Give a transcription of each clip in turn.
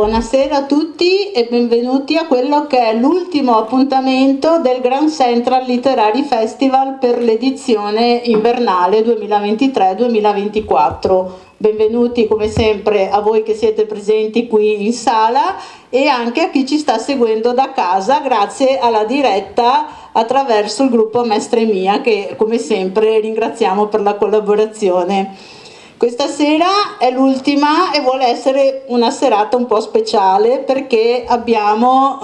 Buonasera a tutti e benvenuti a quello che è l'ultimo appuntamento del Grand Central Literary Festival per l'edizione invernale 2023-2024. Benvenuti come sempre a voi che siete presenti qui in sala e anche a chi ci sta seguendo da casa grazie alla diretta attraverso il gruppo Mestre Mia, che come sempre ringraziamo per la collaborazione. Questa sera è l'ultima e vuole essere una serata un po' speciale perché abbiamo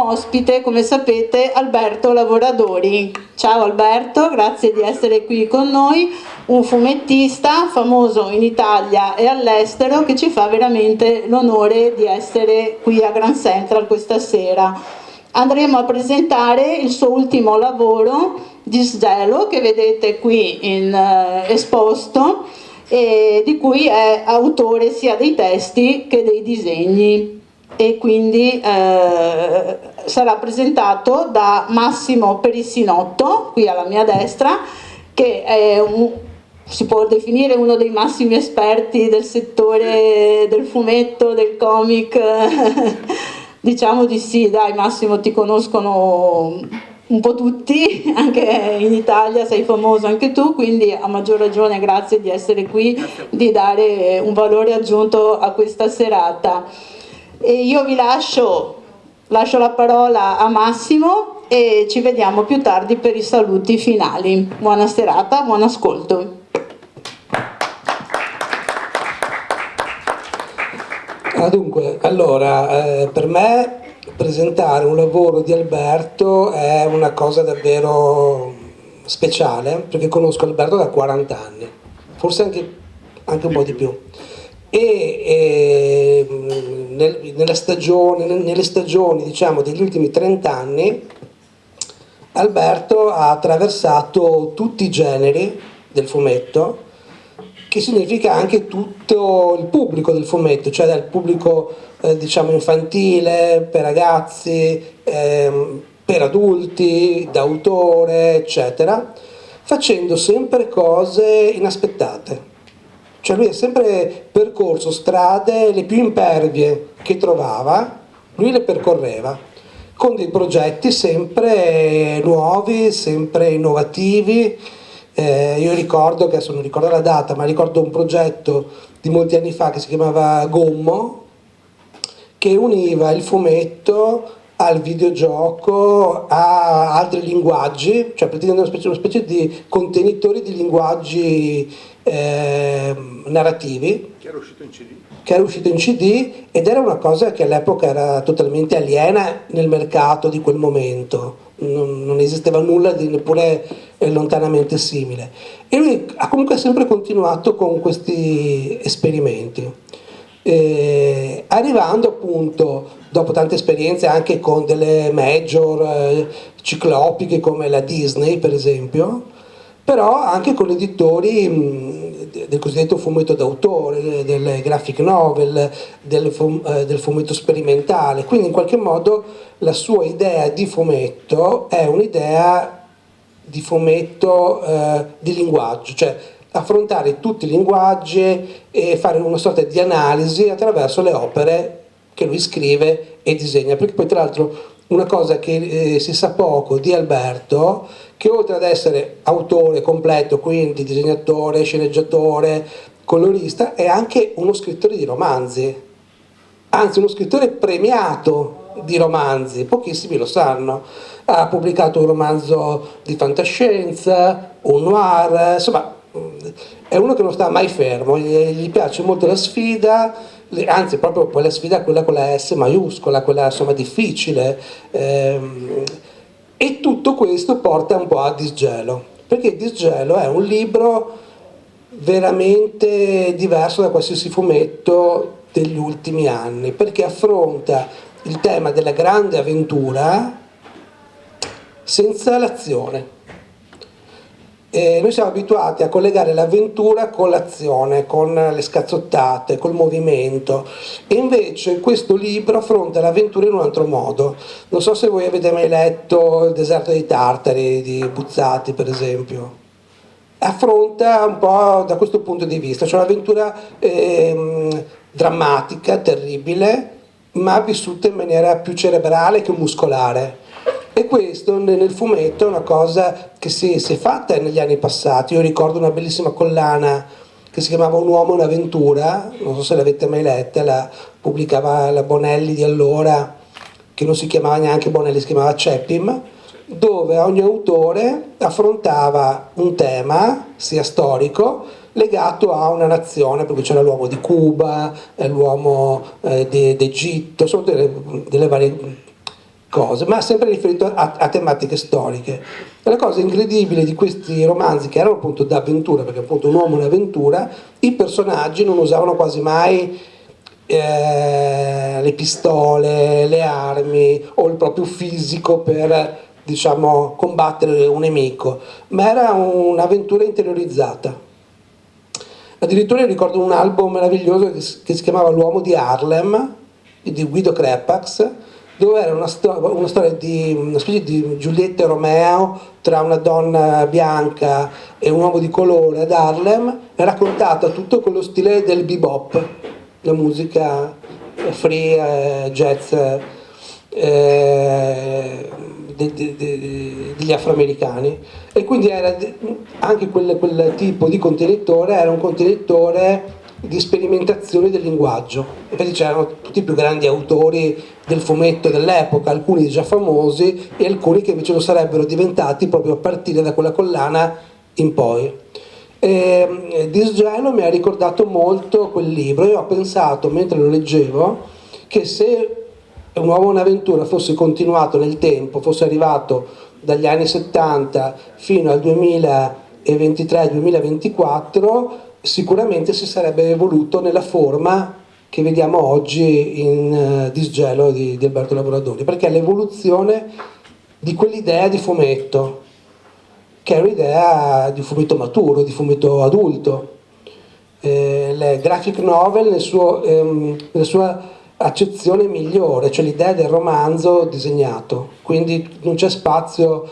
ospite, come sapete, Alberto Lavoradori. Ciao Alberto, grazie di essere qui con noi, un fumettista famoso in Italia e all'estero che ci fa veramente l'onore di essere qui a Grand Central questa sera. Andremo a presentare il suo ultimo lavoro, Disgelo, che vedete qui esposto, e di cui è autore sia dei testi che dei disegni, e quindi sarà presentato da Massimo Perissinotto, qui alla mia destra, che è si può definire uno dei massimi esperti del settore del fumetto, del comic. Diciamo di sì, dai Massimo, ti conoscono un po' tutti, anche in Italia sei famoso anche tu, quindi a maggior ragione grazie di essere qui, di dare un valore aggiunto a questa serata. E io vi lascio la parola a Massimo e ci vediamo più tardi per i saluti finali. Buona serata, buon ascolto. Dunque, allora, per me presentare un lavoro di Alberto è una cosa davvero speciale, perché conosco Alberto da 40 anni, forse anche un po' di più. E nelle stagioni, diciamo, degli ultimi 30 anni, Alberto ha attraversato tutti i generi del fumetto, che significa anche tutto il pubblico del fumetto, cioè dal pubblico diciamo infantile, per ragazzi, per adulti, da autore, eccetera, facendo sempre cose inaspettate. Cioè lui ha sempre percorso strade le più impervie che trovava, lui le percorreva, con dei progetti sempre nuovi, sempre innovativi. Io ricordo, che adesso non ricordo la data, ma ricordo un progetto di molti anni fa che si chiamava Gommo, che univa il fumetto al videogioco, a altri linguaggi, cioè praticamente una specie di contenitori di linguaggi narrativi. Che era uscito in CD. Che era uscito in CD ed era una cosa che all'epoca era totalmente aliena nel mercato di quel momento. Non esisteva nulla di neppure lontanamente simile, e lui ha comunque sempre continuato con questi esperimenti, arrivando appunto dopo tante esperienze anche con delle major ciclopiche come la Disney per esempio, però anche con editori del cosiddetto fumetto d'autore, del graphic novel, del fumetto sperimentale. Quindi in qualche modo la sua idea di fumetto è un'idea di fumetto di linguaggio, cioè affrontare tutti i linguaggi e fare una sorta di analisi attraverso le opere che lui scrive e disegna. Perché poi tra l'altro una cosa che si sa poco di Alberto, che oltre ad essere autore completo, quindi disegnatore, sceneggiatore, colorista, è anche uno scrittore di romanzi, anzi uno scrittore premiato di romanzi, pochissimi lo sanno. Ha pubblicato un romanzo di fantascienza, un noir, insomma è uno che non sta mai fermo, gli piace molto la sfida, anzi proprio poi la sfida è quella con la S maiuscola, quella insomma difficile, e tutto questo porta un po' a Disgelo, perché Disgelo è un libro veramente diverso da qualsiasi fumetto degli ultimi anni, perché affronta il tema della grande avventura senza l'azione. Noi siamo abituati a collegare l'avventura con l'azione, con le scazzottate, col movimento, e invece questo libro affronta l'avventura in un altro modo. Non so se voi avete mai letto Il deserto dei Tartari di Buzzati per esempio. Affronta un po' da questo punto di vista, cioè un'avventura drammatica, terribile, ma vissuta in maniera più cerebrale che muscolare. E questo nel fumetto è una cosa che si è fatta negli anni passati. Io ricordo una bellissima collana che si chiamava Un uomo e un'avventura, non so se l'avete mai letta, la pubblicava la Bonelli di allora, che non si chiamava neanche Bonelli, si chiamava Cepim, dove ogni autore affrontava un tema, sia storico, legato a una nazione, perché c'era l'uomo di Cuba, l'uomo d'Egitto, insomma delle varie cose, ma sempre riferito a tematiche storiche. E la cosa incredibile di questi romanzi, che erano appunto d'avventura, perché appunto un uomo è un'avventura, i personaggi non usavano quasi mai le pistole, le armi o il proprio fisico per, diciamo, combattere un nemico, ma era un'avventura interiorizzata. Addirittura ricordo un album meraviglioso che si chiamava L'uomo di Harlem, di Guido Crepax, dove era una storia di una specie di Giulietta e Romeo tra una donna bianca e un uomo di colore ad Harlem, è raccontata tutto con lo stile del bebop, la musica free, jazz degli afroamericani, e quindi era anche quel tipo di contenitore era un contenitore di sperimentazione del linguaggio. Infatti c'erano tutti i più grandi autori del fumetto dell'epoca, alcuni già famosi e alcuni che invece lo sarebbero diventati proprio a partire da quella collana in poi. Disgelo mi ha ricordato molto quel libro. Io ho pensato mentre lo leggevo che se Un uomo un'avventura fosse continuato nel tempo, fosse arrivato dagli anni 70 fino al 2023-2024, sicuramente si sarebbe evoluto nella forma che vediamo oggi in Disgelo di Alberto Lavoradori, perché è l'evoluzione di quell'idea di fumetto, che è un'idea di fumetto maturo, di fumetto adulto. Le graphic novel nella sua accezione migliore, cioè l'idea del romanzo disegnato, quindi non c'è spazio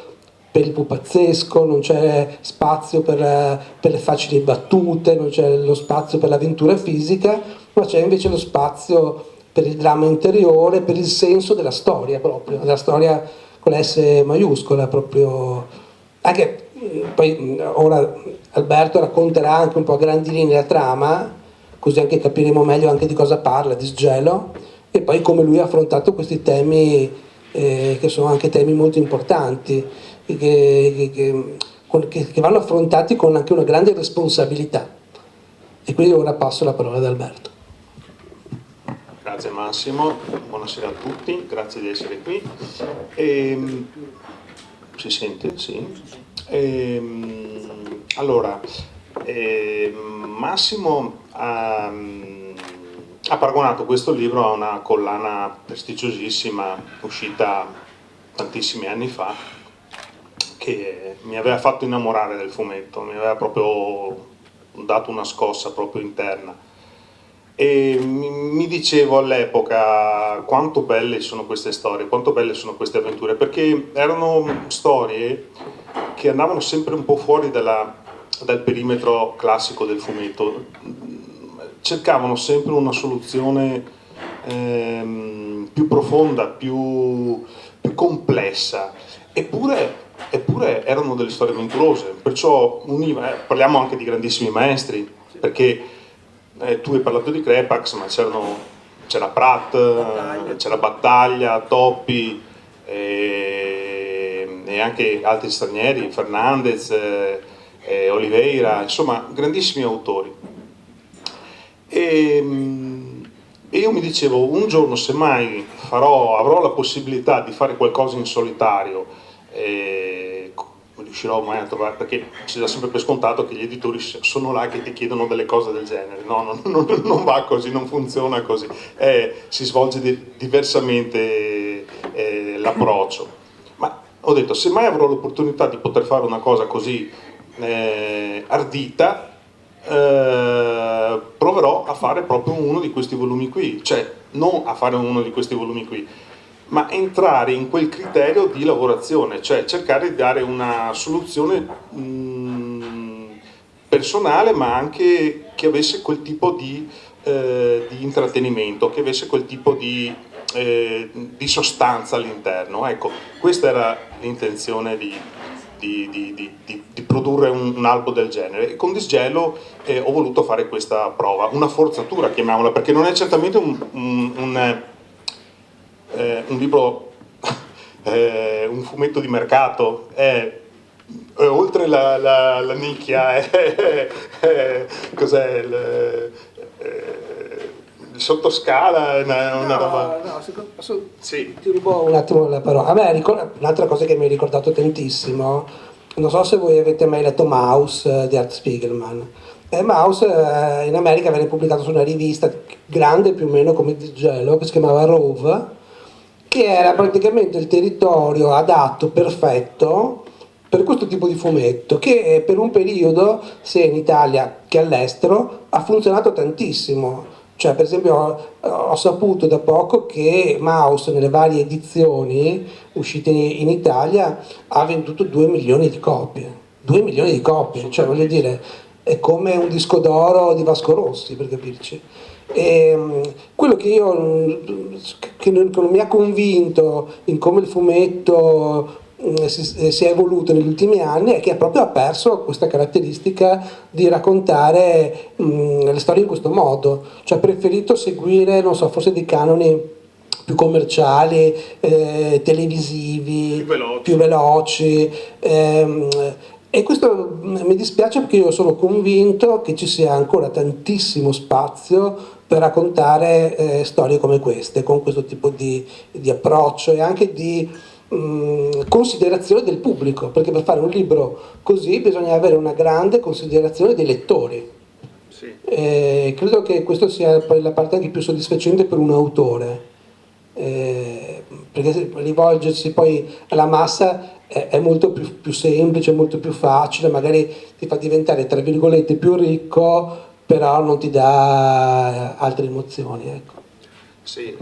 per il pupazzesco, non c'è spazio per le facili battute, non c'è lo spazio per l'avventura fisica, ma c'è invece lo spazio per il dramma interiore, per il senso della storia proprio, della storia con la S maiuscola proprio. Anche poi ora Alberto racconterà anche un po' a grandi linee la trama, così anche capiremo meglio anche di cosa parla Disgelo, e poi come lui ha affrontato questi temi che sono anche temi molto importanti, che vanno affrontati con anche una grande responsabilità. E quindi ora passo la parola ad Alberto. Grazie Massimo, buonasera a tutti, grazie di essere qui. Si sente? Sì. Allora, Massimo ha paragonato questo libro a una collana prestigiosissima uscita tantissimi anni fa, che mi aveva fatto innamorare del fumetto, mi aveva proprio dato una scossa proprio interna. E mi dicevo all'epoca quanto belle sono queste storie, quanto belle sono queste avventure, perché erano storie che andavano sempre un po' fuori dal perimetro classico del fumetto, cercavano sempre una soluzione più profonda, più complessa, eppure erano delle storie avventurose, perciò parliamo anche di grandissimi maestri, perché tu hai parlato di Crepax, ma c'era Pratt, c'era Battaglia, Toppi e anche altri stranieri, Fernandez, Oliveira, insomma grandissimi autori. E io mi dicevo, un giorno semmai avrò la possibilità di fare qualcosa in solitario, riuscirò mai a trovare, perché si dà sempre per scontato che gli editori sono là che ti chiedono delle cose del genere. No, non va così, non funziona così, si svolge diversamente l'approccio. Ma ho detto, se mai avrò l'opportunità di poter fare una cosa così ardita, proverò a fare proprio uno di questi volumi qui, cioè non a fare uno di questi volumi qui, ma entrare in quel criterio di lavorazione, cioè cercare di dare una soluzione personale, ma anche che avesse quel tipo di di intrattenimento, che avesse quel tipo di sostanza all'interno. Ecco, questa era l'intenzione di produrre un albo del genere, e con Disgelo ho voluto fare questa prova, una forzatura chiamiamola, perché non è certamente un libro, un fumetto di mercato, è oltre la nicchia, cos'è il sottoscala, una roba. Sì. Ti rubo un attimo la parola. A me un'altra cosa che mi ha ricordato tantissimo, non so se voi avete mai letto Mouse di Art Spiegelman. Mouse in America venne pubblicato su una rivista grande più o meno come Disgelo, che si chiamava Rove, che era praticamente il territorio adatto, perfetto, per questo tipo di fumetto, che per un periodo, sia in Italia che all'estero, ha funzionato tantissimo. Cioè, per esempio, ho saputo da poco che Mouse, nelle varie edizioni uscite in Italia, ha venduto 2 milioni di copie. 2 milioni di copie, cioè voglio dire, è come un disco d'oro di Vasco Rossi, per capirci. E quello che non mi ha convinto in come il fumetto si è evoluto negli ultimi anni è che proprio ha perso questa caratteristica di raccontare le storie in questo modo, cioè ha preferito seguire, non so, forse dei canoni più commerciali, televisivi, più veloci. E questo mi dispiace, perché io sono convinto che ci sia ancora tantissimo spazio per raccontare storie come queste, con questo tipo di approccio e anche di considerazione del pubblico, perché per fare un libro così bisogna avere una grande considerazione dei lettori. Sì. Credo che questo sia poi la parte anche più soddisfacente per un autore, perché rivolgersi poi alla massa è molto più semplice, molto più facile, magari ti fa diventare tra virgolette più ricco, però non ti dà altre emozioni, ecco. Sì,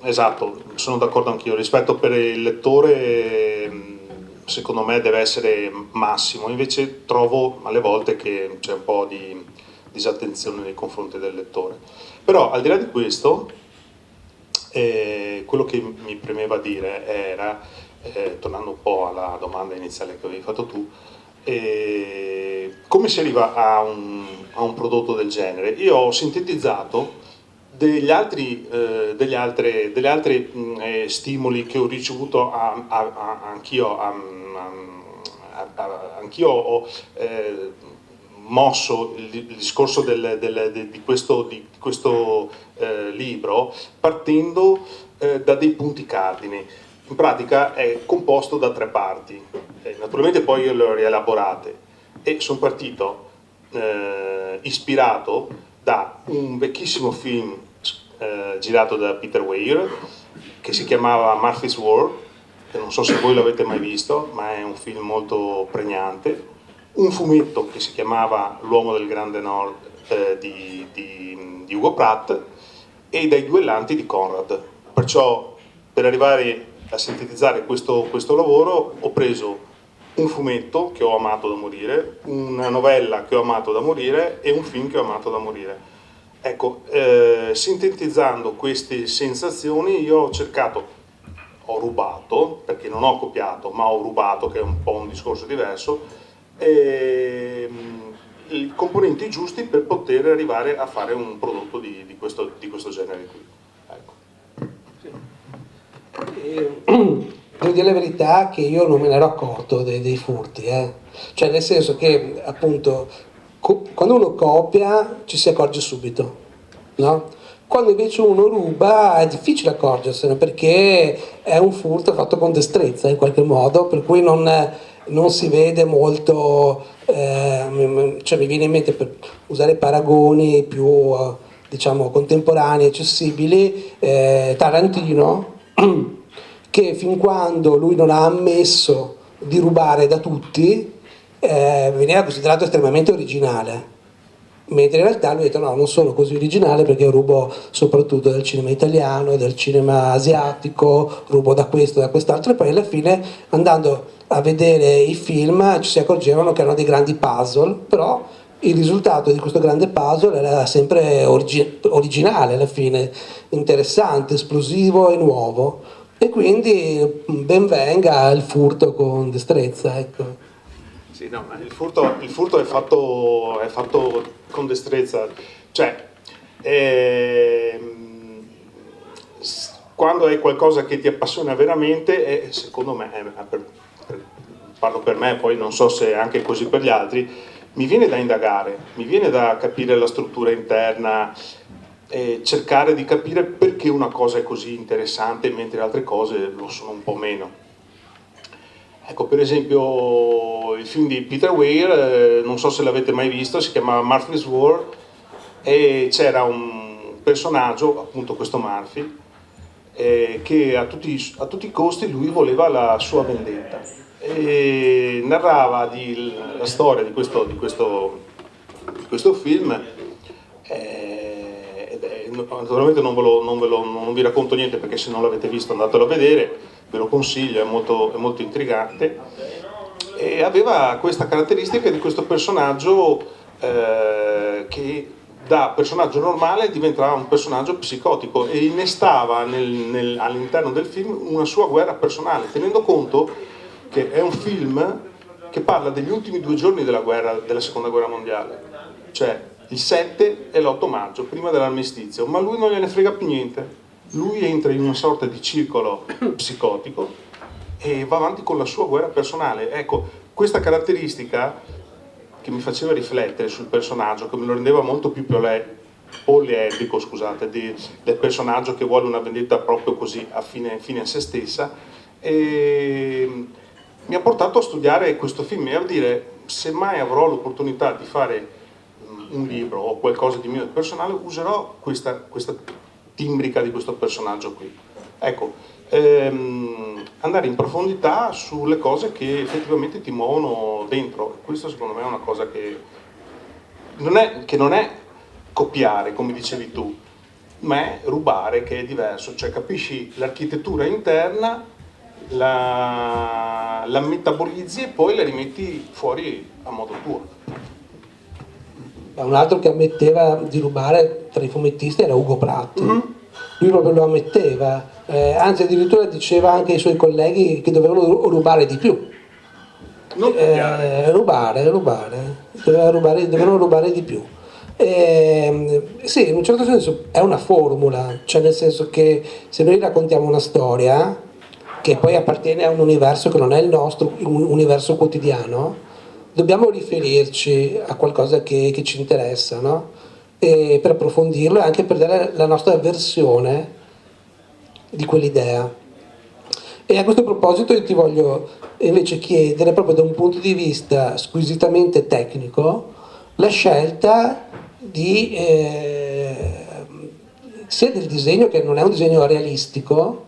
esatto, sono d'accordo anch'io. Rispetto per il lettore, secondo me deve essere massimo, invece trovo alle volte che c'è un po' di disattenzione nei confronti del lettore. Però al di là di questo, quello che mi premeva dire era, tornando un po' alla domanda iniziale che avevi fatto tu, come si arriva a un prodotto del genere? Io ho sintetizzato degli altri stimoli che ho ricevuto anch'io. Anch'io ho mosso il discorso di questo libro partendo da dei punti cardine. In pratica è composto da 3 parti, naturalmente poi io le ho rielaborate, e sono partito ispirato da un vecchissimo film girato da Peter Weir che si chiamava Murphy's World, che non so se voi l'avete mai visto, ma è un film molto pregnante, un fumetto che si chiamava L'uomo del grande nord di Hugo Pratt, e dai duellanti di Conrad. Perciò, per arrivare a sintetizzare questo lavoro, ho preso un fumetto che ho amato da morire, una novella che ho amato da morire e un film che ho amato da morire. Ecco, sintetizzando queste sensazioni io ho rubato, perché non ho copiato, ma ho rubato, che è un po' un discorso diverso, i componenti giusti per poter arrivare a fare un prodotto di questo genere qui. Ecco. Devo dire la verità che io non me ne ero accorto dei furti, cioè nel senso che appunto quando uno copia ci si accorge subito, no? Quando invece uno ruba è difficile accorgersene, perché è un furto fatto con destrezza in qualche modo, per cui non si vede molto, cioè mi viene in mente, per usare paragoni più diciamo contemporanei, accessibili, Tarantino, che fin quando lui non ha ammesso di rubare da tutti, veniva considerato estremamente originale, mentre in realtà lui ha detto no, non sono così originale, perché rubo soprattutto dal cinema italiano, dal cinema asiatico, rubo da questo, da quest'altro, e poi alla fine, andando a vedere i film, ci si accorgevano che erano dei grandi puzzle, però il risultato di questo grande puzzle era sempre originale alla fine, interessante, esplosivo e nuovo. E quindi ben venga il furto con destrezza, ecco. Sì, no, ma il furto è fatto con destrezza. Cioè, quando è qualcosa che ti appassiona veramente, secondo me, parlo per me, poi non so se è anche così per gli altri, mi viene da indagare, mi viene da capire la struttura interna, cercare di capire perché una cosa è così interessante mentre altre cose lo sono un po' meno. Ecco, per esempio il film di Peter Weir, non so se l'avete mai visto, si chiama Murphy's War, e c'era un personaggio, appunto questo Murphy, che a tutti i costi lui voleva la sua vendetta, e narrava la storia di questo film. Naturalmente non vi racconto niente, perché se non l'avete visto andatelo a vedere, ve lo consiglio, è molto intrigante, e aveva questa caratteristica di questo personaggio che da personaggio normale diventava un personaggio psicotico e innestava all'interno del film una sua guerra personale, tenendo conto che è un film che parla degli ultimi 2 giorni della seconda guerra mondiale, cioè il 7 e l'8 maggio, prima dell'armistizio, ma lui non gliene frega più niente. Lui entra in una sorta di circolo psicotico e va avanti con la sua guerra personale. Ecco, questa caratteristica che mi faceva riflettere sul personaggio, che me lo rendeva molto più poliedrico, scusate, del personaggio che vuole una vendetta proprio così, fine a se stessa, e mi ha portato a studiare questo film e a dire: se mai avrò l'opportunità di fare un libro o qualcosa di mio personale, userò questa timbrica di questo personaggio qui. Ecco, andare in profondità sulle cose che effettivamente ti muovono dentro. Questo secondo me è una cosa che non è copiare, come dicevi tu, ma è rubare, che è diverso. Cioè capisci l'architettura interna, la metabolizzi e poi la rimetti fuori a modo tuo. Un altro che ammetteva di rubare tra i fumettisti era Ugo Pratt. Lui proprio lo ammetteva, anzi addirittura diceva anche ai suoi colleghi che dovevano rubare di più. Non copiare. Dovevano rubare di più. Sì, in un certo senso è una formula, cioè nel senso che se noi raccontiamo una storia che poi appartiene a un universo che non è il nostro, un universo quotidiano, dobbiamo riferirci a qualcosa che ci interessa, no? E per approfondirlo e anche per dare la nostra versione di quell'idea. E a questo proposito io ti voglio invece chiedere, proprio da un punto di vista squisitamente tecnico, la scelta di sia del disegno, che non è un disegno realistico,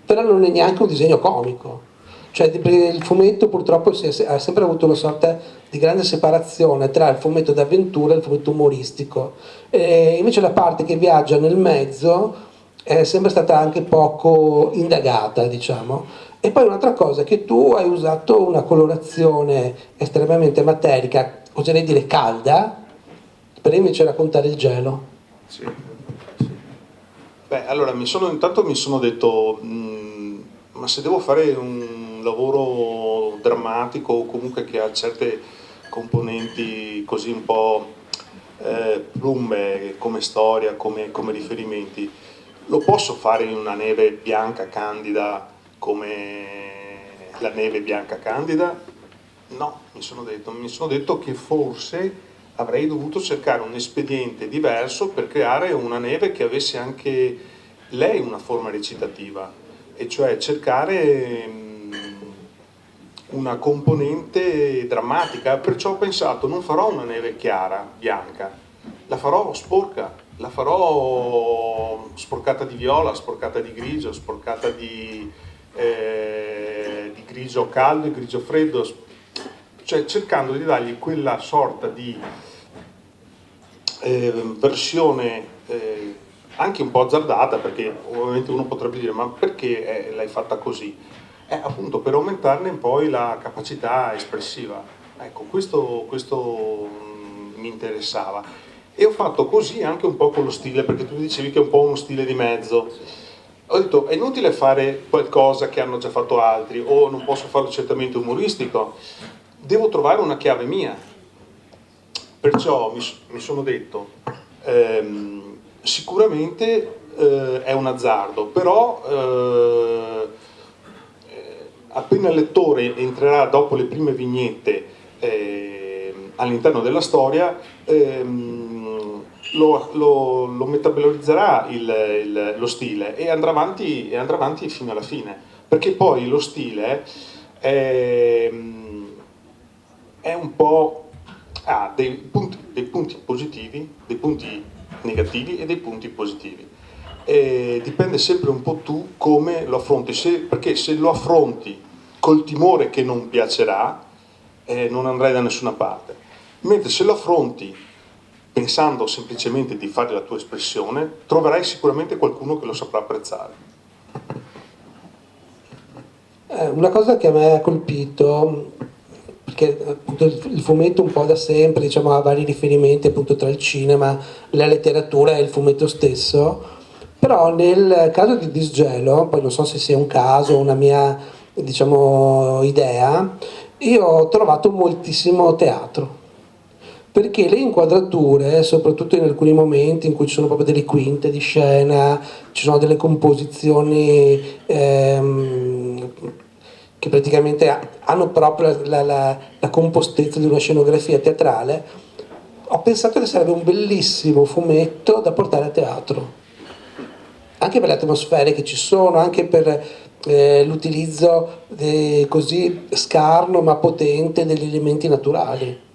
però non è neanche un disegno comico. Cioè il fumetto purtroppo ha sempre avuto una sorta di grande separazione tra il fumetto d'avventura e il fumetto umoristico. Invece la parte che viaggia nel mezzo è sempre stata anche poco indagata, diciamo. E poi un'altra cosa, che tu hai usato una colorazione estremamente materica, oserei dire calda, per invece raccontare il gelo. Sì. Beh, allora intanto mi sono detto, ma se devo fare un lavoro drammatico o comunque che ha certe componenti così un po' plumbe come storia, come riferimenti, lo posso fare in una neve bianca candida come la neve bianca candida? No, mi sono detto che forse avrei dovuto cercare un espediente diverso per creare una neve che avesse anche lei una forma recitativa, e cioè cercare una componente drammatica. Perciò ho pensato: non farò una neve chiara, bianca, la farò sporca, la farò sporcata di viola, sporcata di grigio, sporcata di grigio caldo e grigio freddo, cioè cercando di dargli quella sorta di versione anche un po' azzardata, perché ovviamente uno potrebbe dire: ma perché l'hai fatta così? Appunto per aumentarne poi la capacità espressiva. Ecco, questo mi interessava. E ho fatto così anche un po' con lo stile, perché tu dicevi che è un po' uno stile di mezzo. Ho detto, è inutile fare qualcosa che hanno già fatto altri, o non posso farlo certamente umoristico, devo trovare una chiave mia. Perciò mi sono detto, sicuramente è un azzardo, però appena il lettore entrerà dopo le prime vignette all'interno della storia, lo metabolizzerà lo stile e andrà avanti fino alla fine, perché poi lo stile è un po' ha dei punti positivi, dei punti negativi e dei punti positivi. Dipende sempre un po' tu come lo affronti, perché se lo affronti col timore che non piacerà, non andrai da nessuna parte, mentre se lo affronti pensando semplicemente di fare la tua espressione, troverai sicuramente qualcuno che lo saprà apprezzare. Una cosa che a me ha colpito, perché appunto il fumetto un po' da sempre, diciamo, ha vari riferimenti appunto tra il cinema, la letteratura e il fumetto stesso, però nel caso di Disgelo, poi non so se sia un caso o una mia, diciamo, idea, io ho trovato moltissimo teatro, perché le inquadrature, soprattutto in alcuni momenti in cui ci sono proprio delle quinte di scena, ci sono delle composizioni che praticamente hanno proprio la compostezza di una scenografia teatrale, ho pensato che sarebbe un bellissimo fumetto da portare a teatro, anche per le atmosfere che ci sono, anche per l'utilizzo così scarno ma potente degli elementi naturali.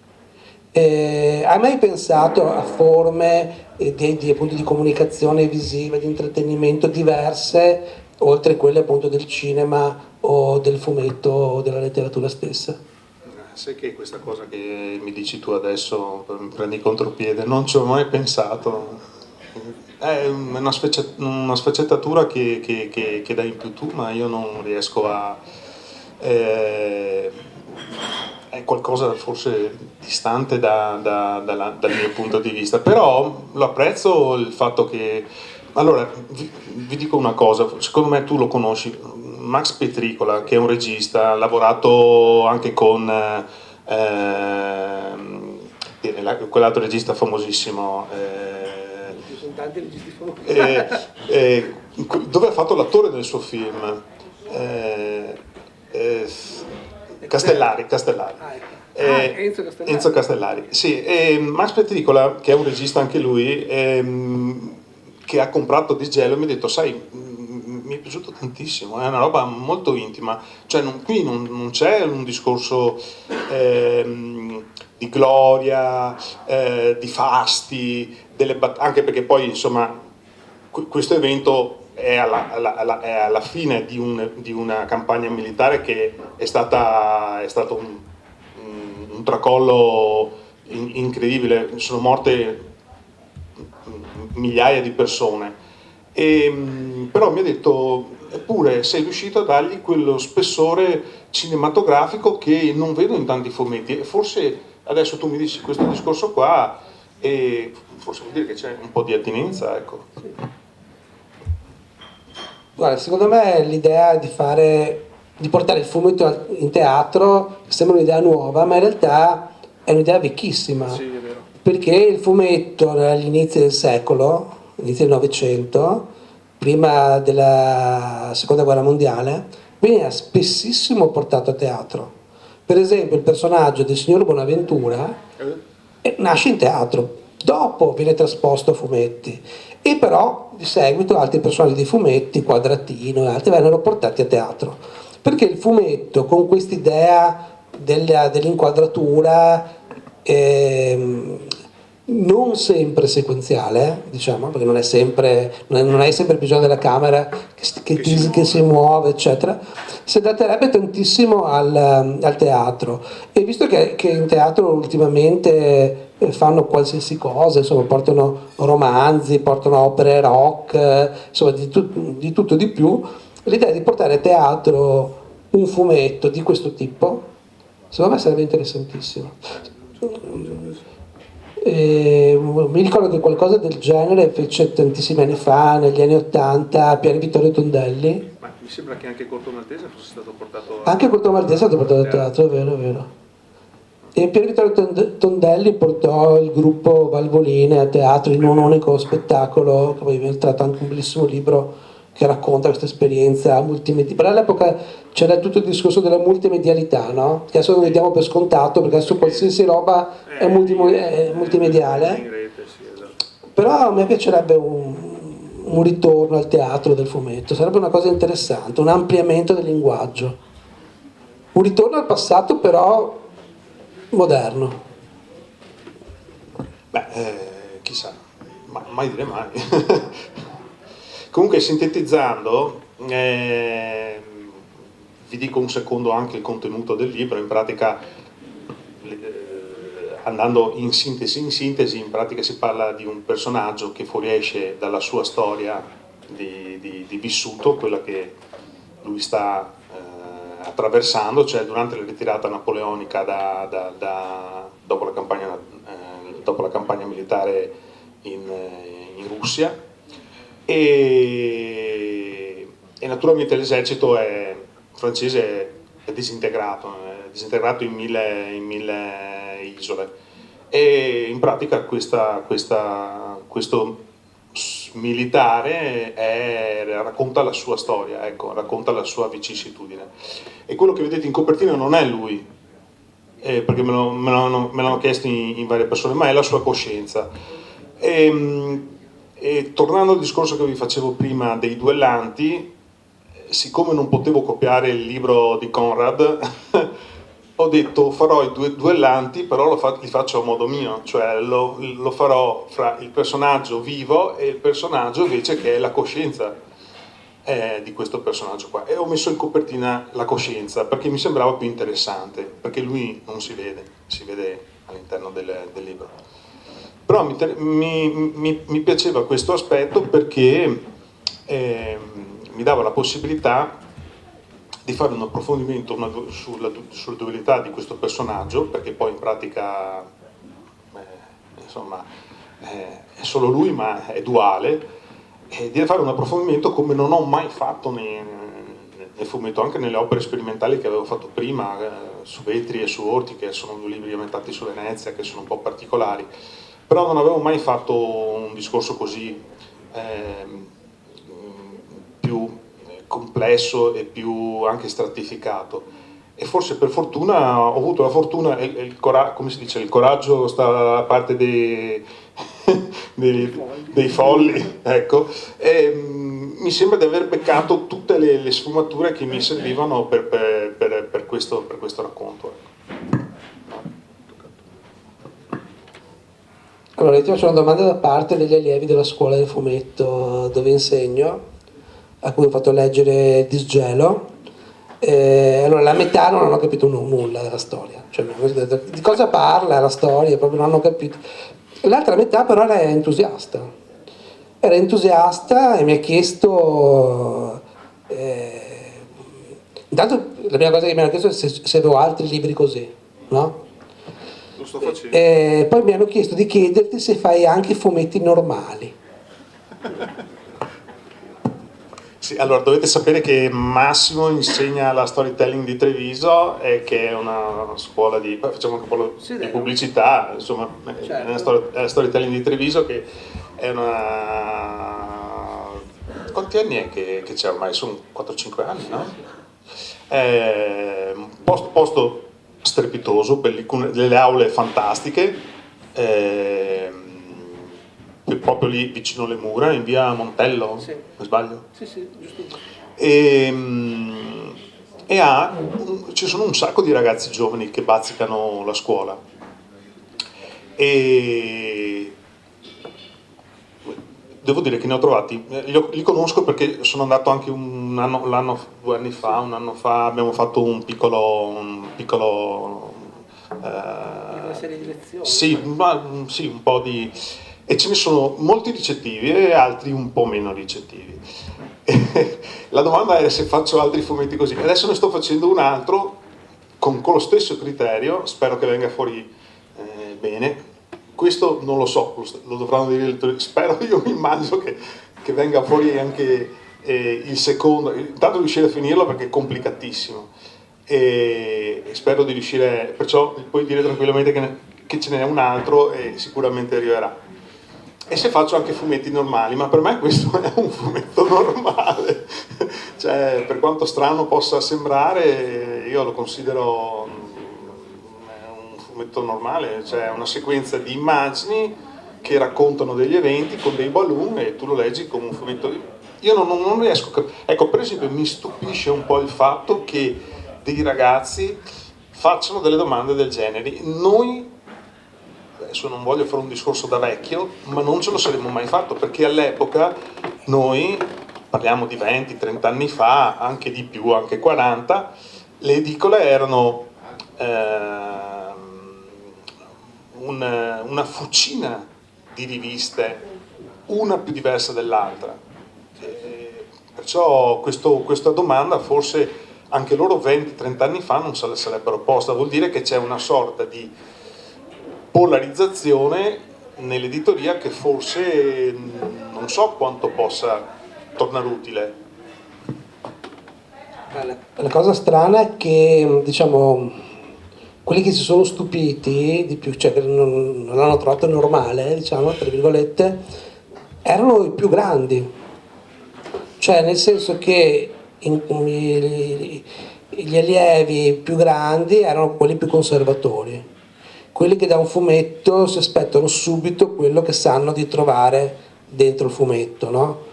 Hai mai pensato a forme appunto, di comunicazione visiva, di intrattenimento diverse, oltre quelle appunto del cinema o del fumetto o della letteratura stessa? Sai che questa cosa che mi dici tu adesso mi prendi contropiede, non ci ho mai pensato. È una sfaccettatura che dai in più tu, ma io non riesco a... è qualcosa forse distante dal mio punto di vista, però lo apprezzo il fatto che... Allora, vi dico una cosa, secondo me tu lo conosci, Max Petricola, che è un regista, ha lavorato anche con quell'altro regista famosissimo, Tanti registi famosi. dove ha fatto l'attore del suo film, Castellari. Enzo Castellari. Enzo Castellari, sì, e Max Petricola, che è un regista anche lui, che ha comprato Disgelo, mi ha detto, sai, mi è piaciuto tantissimo, è una roba molto intima, cioè qui non c'è un discorso di gloria, di fasti, anche perché poi insomma questo evento è alla fine di una campagna militare che è stato un tracollo incredibile, sono morte migliaia di persone, però mi ha detto, eppure sei riuscito a dargli quello spessore cinematografico che non vedo in tanti fumetti, e forse adesso tu mi dici questo discorso qua e forse vuol dire che c'è un po' di attinenza, ecco. Guarda, secondo me l'idea di portare il fumetto in teatro sembra un'idea nuova, ma in realtà è un'idea vecchissima. Sì, è vero. Perché il fumetto agli inizi del secolo, inizio del Novecento, prima della Seconda Guerra Mondiale, veniva spessissimo portato a teatro. Per esempio il personaggio del signor Bonaventura nasce in teatro, dopo viene trasposto a fumetti, e però di seguito altri personaggi dei fumetti, Quadratino e altri, vennero portati a teatro, perché il fumetto con quest'idea dell'inquadratura non sempre sequenziale, diciamo, perché non hai sempre bisogno della camera che si muove, eccetera, si adatterebbe tantissimo al teatro. E visto che in teatro ultimamente fanno qualsiasi cosa, insomma, portano romanzi, portano opere rock, insomma, di tutto di più, l'idea di portare a teatro un fumetto di questo tipo, secondo me sarebbe interessantissimo. Mi ricordo che qualcosa del genere fece tantissimi anni fa, negli anni '80, Pier Vittorio Tondelli. Ma mi sembra che anche Corto Maltese fosse stato portato Anche Corto Maltese è stato portato a teatro, è vero, è vero. E Pier Vittorio Tondelli portò il gruppo Valvoline a teatro in un unico spettacolo, che poi è tratto anche un bellissimo libro che racconta questa esperienza multimediale. Però all'epoca c'era tutto il discorso della multimedialità, no? Che adesso lo vediamo per scontato, perché adesso qualsiasi roba è multimediale. in rete, sì, esatto. Però a me piacerebbe un ritorno al teatro del fumetto, sarebbe una cosa interessante, un ampliamento del linguaggio. Un ritorno al passato però moderno. Beh, chissà, mai dire mai. Comunque, sintetizzando, vi dico un secondo anche il contenuto del libro. In pratica, andando in sintesi, in pratica si parla di un personaggio che fuoriesce dalla sua storia di vissuto, quella che lui sta attraversando, cioè durante la ritirata napoleonica dopo la campagna militare in Russia, e naturalmente l'esercito francese è disintegrato in mille isole, e in pratica questo militare racconta la sua storia, ecco, racconta la sua vicissitudine. E quello che vedete in copertina non è lui, perché me l'hanno chiesto in varie persone, ma è la sua coscienza. E tornando al discorso che vi facevo prima dei duellanti, siccome non potevo copiare il libro di Conrad, ho detto farò i duellanti, però li faccio a modo mio, cioè lo farò fra il personaggio vivo e il personaggio invece che è la coscienza di questo personaggio qua, e ho messo in copertina la coscienza perché mi sembrava più interessante, perché lui non si vede, si vede all'interno del libro. Però mi piaceva questo aspetto perché mi dava la possibilità di fare un approfondimento sulla dualità di questo personaggio, perché poi in pratica insomma è solo lui, ma è duale, e di fare un approfondimento come non ho mai fatto nel fumetto, anche nelle opere sperimentali che avevo fatto prima, su Vetri e su Orti, che sono due libri ambientati su Venezia, che sono un po' particolari, però non avevo mai fatto un discorso così più complesso e più anche stratificato. E forse per fortuna ho avuto la fortuna e come si dice, il coraggio sta dalla parte dei folli, ecco, e mi sembra di aver beccato tutte le sfumature che mi servivano per questo racconto, ecco. Allora, io ti faccio una domanda da parte degli allievi della scuola del fumetto dove insegno, a cui ho fatto leggere Disgelo. Allora, la metà non hanno capito nulla della storia, cioè di cosa parla la storia, proprio non hanno capito. L'altra metà però era entusiasta e mi ha chiesto, intanto la prima cosa che mi hanno chiesto è se avevo altri libri così, no? Lo sto facendo. Poi mi hanno chiesto di chiederti se fai anche fumetti normali. Sì, allora dovete sapere che Massimo insegna la storytelling di Treviso, che è una scuola facciamo anche un po' di pubblicità, insomma, certo. È la storytelling di Treviso, che è una... Quanti anni è che c'è ormai? Sono 4-5 anni, no? È un posto strepitoso, delle aule fantastiche, proprio lì vicino alle mura, in via Montello, sì. Non sbaglio? Sì, giusto. Ci sono un sacco di ragazzi giovani che bazzicano la scuola, e devo dire che ne ho trovati, li conosco perché sono andato anche un anno fa, abbiamo fatto una serie di lezioni. Sì, un po' di... E ce ne sono molti ricettivi e altri un po' meno ricettivi. La domanda è se faccio altri fumetti così. Adesso ne sto facendo un altro con lo stesso criterio, spero che venga fuori bene, questo non lo so, lo dovranno dire i lettori, spero, io mi immagino che venga fuori anche il secondo, intanto riuscire a finirlo perché è complicatissimo, e spero di riuscire, perciò puoi dire tranquillamente che ce n'è un altro e sicuramente arriverà. E se faccio anche fumetti normali, ma per me questo è un fumetto normale, cioè per quanto strano possa sembrare, io lo considero un fumetto normale, cioè una sequenza di immagini che raccontano degli eventi con dei balloon e tu lo leggi come un fumetto. Io non riesco a capire. Ecco, per esempio mi stupisce un po' il fatto che dei ragazzi facciano delle domande del genere. Noi, adesso non voglio fare un discorso da vecchio, ma non ce lo saremmo mai fatto, perché all'epoca noi, parliamo di 20-30 anni fa, anche di più, anche 40, le edicole erano una fucina di riviste, una più diversa dell'altra. Perciò questa domanda forse anche loro 20-30 anni fa non se la sarebbero posta, vuol dire che c'è una sorta di polarizzazione nell'editoria che forse non so quanto possa tornare utile. La cosa strana è che, diciamo, quelli che si sono stupiti di più, cioè che non l'hanno trovato normale, diciamo, tra virgolette, erano i più grandi. Cioè, nel senso che gli allievi più grandi erano quelli più conservatori, quelli che da un fumetto si aspettano subito quello che sanno di trovare dentro il fumetto, no?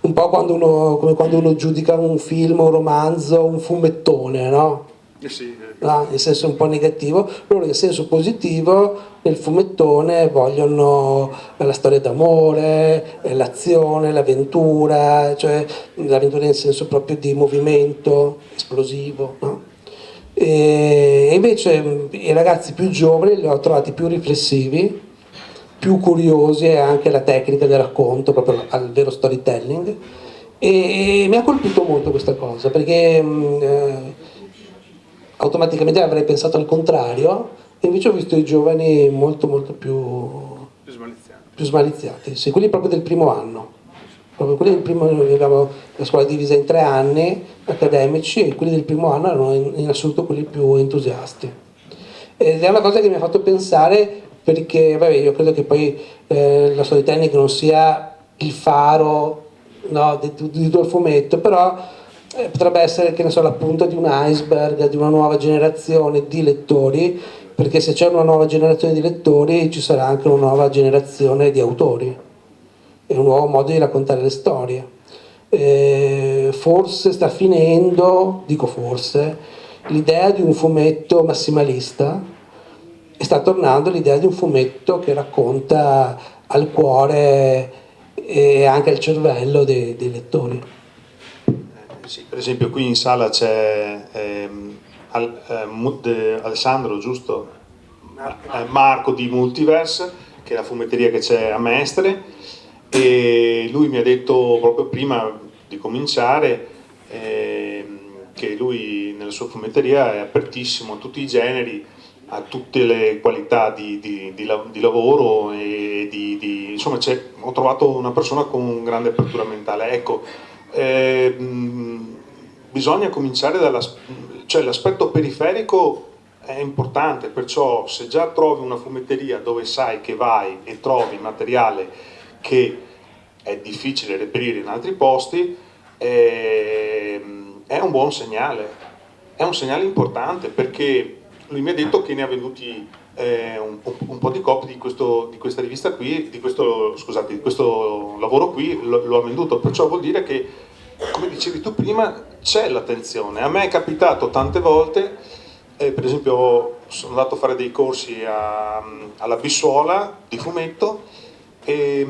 Un po' come quando uno giudica un film, un romanzo, un fumettone, no? Sì. No, in senso un po' negativo, loro in senso positivo nel fumettone vogliono la storia d'amore, l'azione, l'avventura, cioè l'avventura in senso proprio di movimento esplosivo, no? E invece i ragazzi più giovani li ho trovati più riflessivi, più curiosi, e anche la tecnica del racconto, proprio al vero storytelling, e mi ha colpito molto questa cosa, perché automaticamente avrei pensato al contrario, e invece ho visto i giovani molto molto più smaliziati, sì, quelli proprio del primo anno. Proprio quelli del primo anno, avevamo la scuola divisa in 3 anni accademici, e quelli del primo anno erano in assoluto quelli più entusiasti. Ed è una cosa che mi ha fatto pensare, perché vabbè, io credo che poi la storytelling non sia il faro, no, di tutto il fumetto, però potrebbe essere, che ne so, la punta di un iceberg di una nuova generazione di lettori, perché se c'è una nuova generazione di lettori ci sarà anche una nuova generazione di autori e un nuovo modo di raccontare le storie. Forse sta finendo, dico forse, l'idea di un fumetto massimalista e sta tornando l'idea di un fumetto che racconta al cuore e anche al cervello dei lettori. Sì, per esempio qui in sala c'è Alessandro, giusto? Marco di Multiverse, che è la fumetteria che c'è a Mestre, e lui mi ha detto proprio prima di cominciare che lui nella sua fumetteria è apertissimo a tutti i generi, a tutte le qualità di lavoro e insomma ho trovato una persona con grande apertura mentale. Ecco, bisogna cominciare cioè l'aspetto periferico è importante, perciò se già trovi una fumetteria dove sai che vai e trovi materiale che è difficile reperire in altri posti, è un buon segnale, è un segnale importante, perché lui mi ha detto che ne ha venduti un po' di copie di questa rivista qui, di questo lavoro qui, lo ha venduto, perciò vuol dire che, come dicevi tu prima, c'è l'attenzione. A me è capitato tante volte, per esempio sono andato a fare dei corsi alla Bissuola di fumetto, e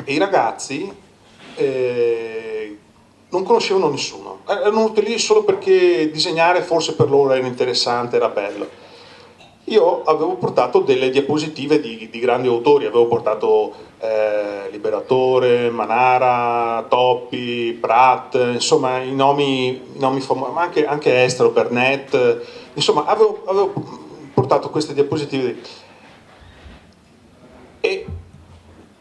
i ragazzi non conoscevano nessuno, erano venuti lì solo perché disegnare forse per loro era interessante, era bello. Io avevo portato delle diapositive di grandi autori, avevo portato Liberatore, Manara, Toppi, Pratt, insomma i nomi famosi, ma anche Estero, Burnett, insomma avevo portato queste diapositive.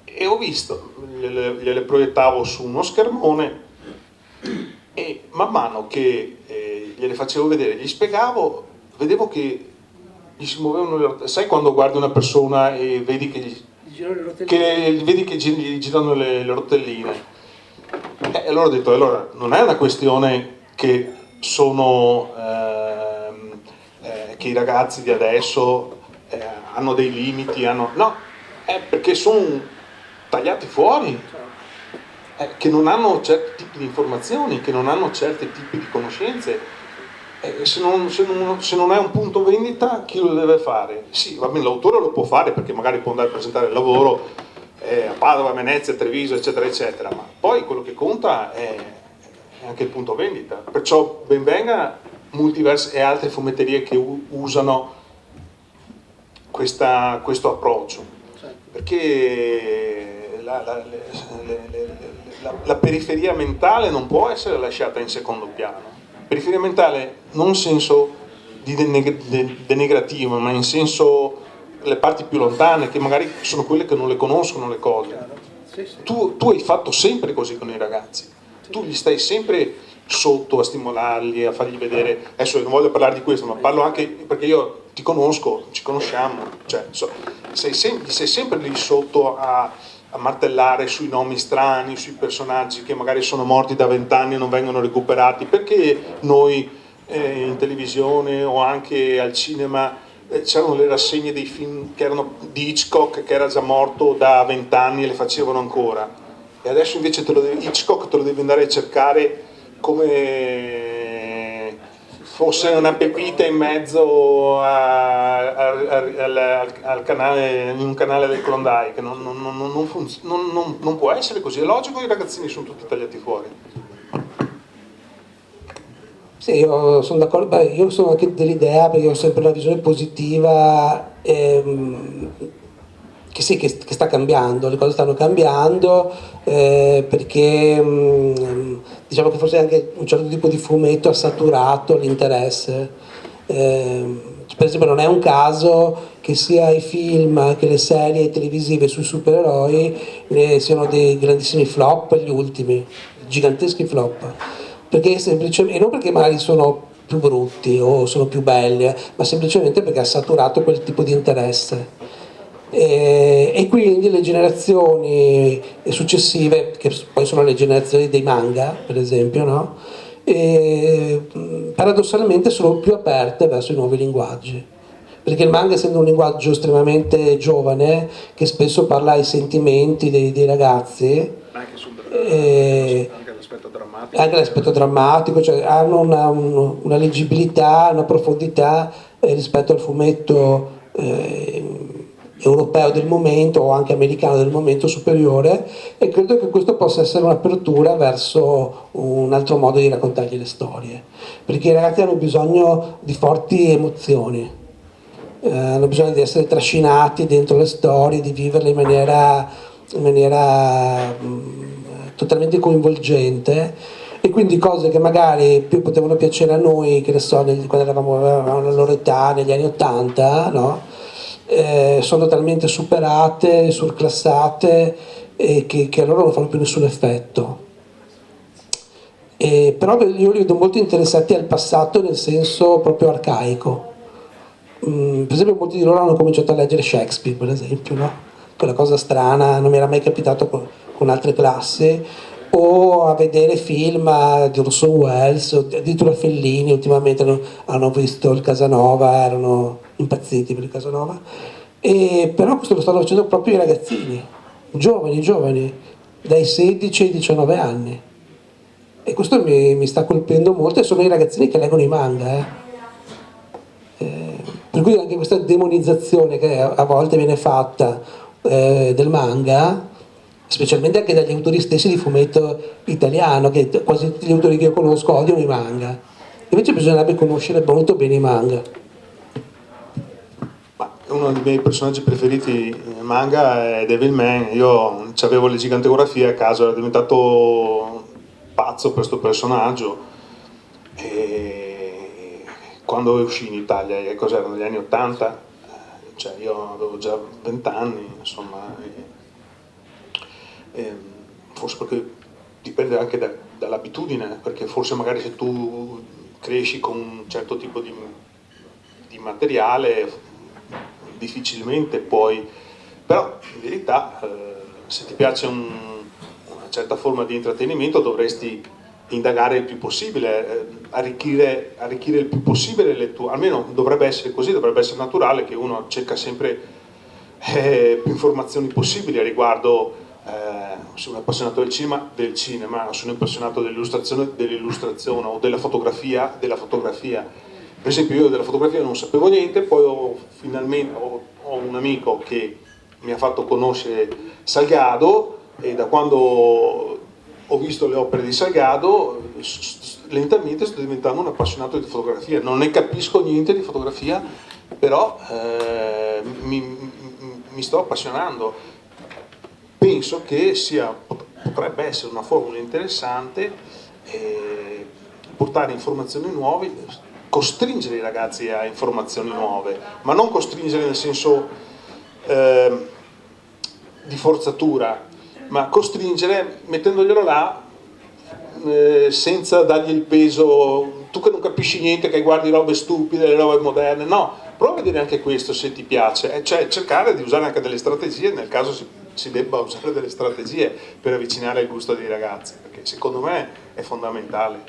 e ho visto, gliele proiettavo su uno schermone e man mano che gliele facevo vedere, gli spiegavo, vedevo che gli si muovevano le rotelle. Sai quando guardi una persona e vedi che gli girano le rotelline? Allora ho detto, allora non è una questione che sono che i ragazzi di adesso hanno dei limiti, no, è perché sono tagliati fuori, che non hanno certi tipi di informazioni, che non hanno certi tipi di conoscenze. Se non è un punto vendita, chi lo deve fare? Sì, va bene, l'autore lo può fare perché magari può andare a presentare il lavoro a Padova, Venezia, Treviso, eccetera, eccetera, ma poi quello che conta è anche il punto vendita. Perciò ben venga Multiverse e altre fumetterie che usano questo approccio, perché la periferia mentale non può essere lasciata in secondo piano. Periferia mentale non in senso di denigrativo, ma in senso le parti più lontane, che magari sono quelle che non le conoscono le cose. Tu hai fatto sempre così con i ragazzi, tu gli stai sempre sotto a stimolarli, a fargli vedere. Adesso non voglio parlare di questo, ma parlo anche perché io ti conosco, ci conosciamo, cioè, sei sempre lì sotto a martellare sui nomi strani, sui personaggi che magari sono morti da 20 anni e non vengono recuperati, perché noi in televisione o anche al cinema c'erano le rassegne dei film che erano di Hitchcock, che era già morto da 20 anni e le facevano ancora, e adesso invece Hitchcock te lo devi andare a cercare come fosse una pepita in mezzo al canale, in un canale del Klondike. Non può essere così. È logico che i ragazzini sono tutti tagliati fuori. Sì, io sono d'accordo. Beh, io sono anche dell'idea, perché ho sempre una visione positiva, che sì, che sta cambiando, le cose stanno cambiando, perché diciamo che forse anche un certo tipo di fumetto ha saturato l'interesse. Per esempio non è un caso che sia i film che le serie televisive sui supereroi siano dei grandissimi flop, gli ultimi, giganteschi flop, perché semplicemente, e non perché magari sono più brutti o sono più belli, ma semplicemente perché ha saturato quel tipo di interesse. E quindi le generazioni successive, che poi sono le generazioni dei manga, per esempio, no? Paradossalmente sono più aperte verso i nuovi linguaggi, perché il manga, essendo un linguaggio estremamente giovane, che spesso parla ai sentimenti dei ragazzi, anche l'aspetto drammatico, cioè hanno una leggibilità, una profondità rispetto al fumetto europeo del momento o anche americano del momento superiore, e credo che questo possa essere un'apertura verso un altro modo di raccontargli le storie, perché i ragazzi hanno bisogno di forti emozioni, hanno bisogno di essere trascinati dentro le storie, di viverle in maniera totalmente coinvolgente, e quindi cose che magari più potevano piacere a noi, che ne so, quando avevamo la loro età, negli anni '80, no? Sono talmente superate, surclassate, che a loro non fanno più nessun effetto. Però io li vedo molto interessati al passato nel senso proprio arcaico. Per esempio molti di loro hanno cominciato a leggere Shakespeare, per esempio, no? Quella cosa strana, non mi era mai capitato con altre classi, o a vedere film di Orson Welles, o addirittura Fellini. Ultimamente hanno visto il Casanova, erano impazziti per il Casanova, e però questo lo stanno facendo proprio i ragazzini, giovani, dai 16 ai 19 anni, e questo mi sta colpendo molto, e sono i ragazzini che leggono i manga, per cui anche questa demonizzazione che a volte viene fatta del manga, specialmente anche dagli autori stessi di fumetto italiano, che quasi tutti gli autori che io conosco odiano i manga, invece bisognerebbe conoscere molto bene i manga. Uno dei miei personaggi preferiti in manga è Devilman. Io avevo le gigantografie a casa, ero diventato pazzo per questo personaggio, e quando uscì in Italia, cos'erano, negli anni '80, cioè io avevo già 20 anni, insomma, forse perché dipende anche dall'abitudine, perché forse magari se tu cresci con un certo tipo di materiale difficilmente puoi, però in verità se ti piace una certa forma di intrattenimento dovresti indagare il più possibile, arricchire il più possibile le tue, almeno dovrebbe essere così, dovrebbe essere naturale che uno cerca sempre più informazioni possibili a riguardo. Sono appassionato del cinema, sono appassionato dell'illustrazione o della fotografia. Per esempio io della fotografia non sapevo niente, poi ho un amico che mi ha fatto conoscere Salgado e da quando ho visto le opere di Salgado lentamente sto diventando un appassionato di fotografia. Non ne capisco niente di fotografia, però mi sto appassionando. Penso che potrebbe essere una formula interessante portare informazioni nuove, costringere i ragazzi a informazioni nuove, ma non costringere nel senso di forzatura, ma costringere mettendoglielo là senza dargli il peso, tu che non capisci niente, che guardi robe stupide, robe moderne, no, prova a vedere anche questo se ti piace, cioè cercare di usare anche delle strategie nel caso si debba usare delle strategie per avvicinare il gusto dei ragazzi, perché secondo me è fondamentale,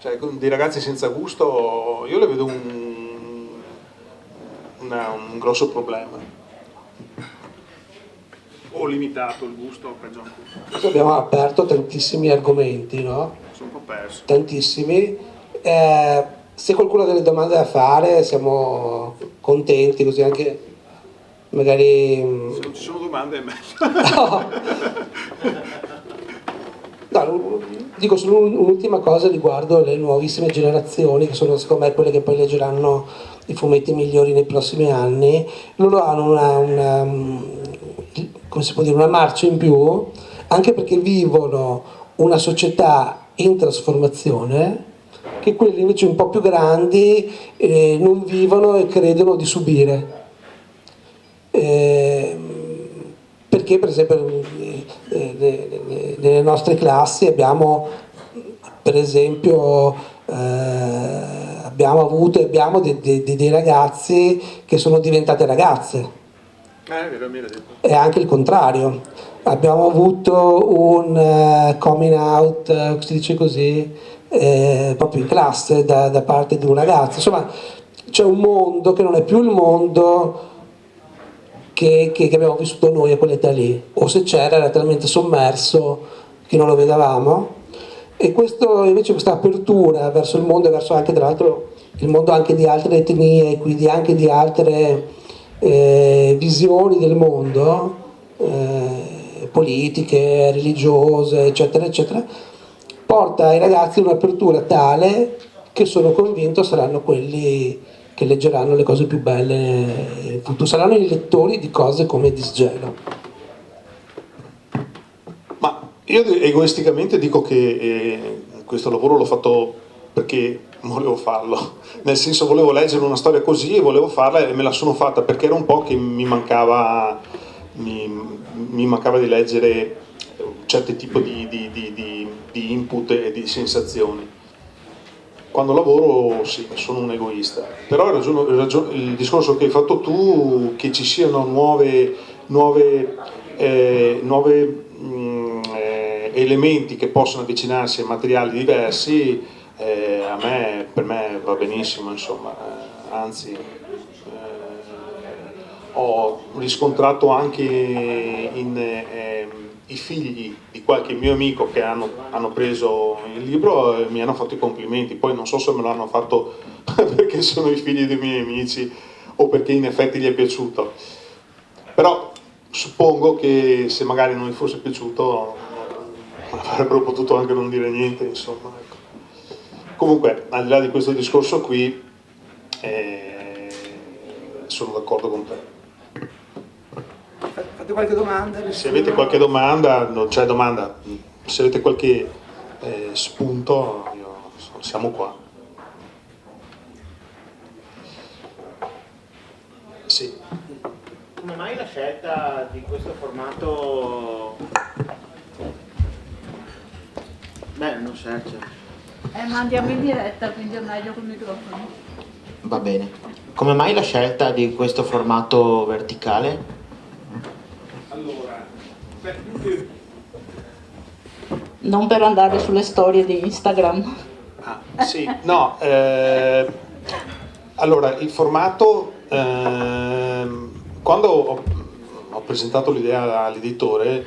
cioè dei ragazzi senza gusto io le vedo un grosso problema. O limitato il gusto, peggio ancora. Abbiamo aperto tantissimi argomenti, no? Sono un po' perso. Tantissimi. Se qualcuno ha delle domande da fare siamo contenti, così anche magari... Se non ci sono domande è meglio. No, dico solo un'ultima cosa riguardo le nuovissime generazioni, che sono secondo me quelle che poi leggeranno i fumetti migliori nei prossimi anni. Loro hanno come si può dire, una marcia in più, anche perché vivono una società in trasformazione che quelli invece un po' più grandi non vivono e credono di subire. Perché per esempio nelle nostre classi abbiamo per esempio abbiamo avuto e abbiamo dei ragazzi che sono diventate ragazze. E anche il contrario, abbiamo avuto un coming out, si dice così, proprio in classe da parte di un ragazzo. Insomma, c'è un mondo che non è più il mondo che abbiamo vissuto noi a quell'età lì, o se c'era era talmente sommerso che non lo vedevamo. E questo invece, questa apertura verso il mondo e verso anche tra l'altro il mondo anche di altre etnie, quindi anche di altre visioni del mondo, politiche, religiose, eccetera, eccetera, porta ai ragazzi un'apertura tale che sono convinto saranno quelli che leggeranno le cose più belle in futuro, saranno i lettori di cose come Disgelo. Ma io egoisticamente dico che questo lavoro l'ho fatto perché volevo farlo, nel senso volevo leggere una storia così e volevo farla e me la sono fatta perché era un po' che mi mancava di leggere un certo tipo di input e di sensazioni. Quando lavoro sì, sono un egoista, però il discorso che hai fatto tu, che ci siano nuove elementi che possono avvicinarsi a materiali diversi, per me va benissimo, insomma, anzi ho riscontrato anche i figli di qualche mio amico che hanno preso il libro e mi hanno fatto i complimenti, poi non so se me l'hanno fatto perché sono i figli dei miei amici o perché in effetti gli è piaciuto, però suppongo che se magari non gli fosse piaciuto avrebbero potuto anche non dire niente, insomma, ecco. Comunque, al di là di questo discorso qui, sono d'accordo con te. Fate qualche domanda? Se avete qualche domanda, non c'è domanda, se avete qualche spunto, siamo qua. Sì. Come mai la scelta di questo formato? Beh, non serve. Ma andiamo in diretta, quindi è meglio col microfono. Va bene. Come mai la scelta di questo formato verticale? Allora, Non per andare sulle storie di Instagram. sì, no, allora il formato, quando ho presentato l'idea all'editore,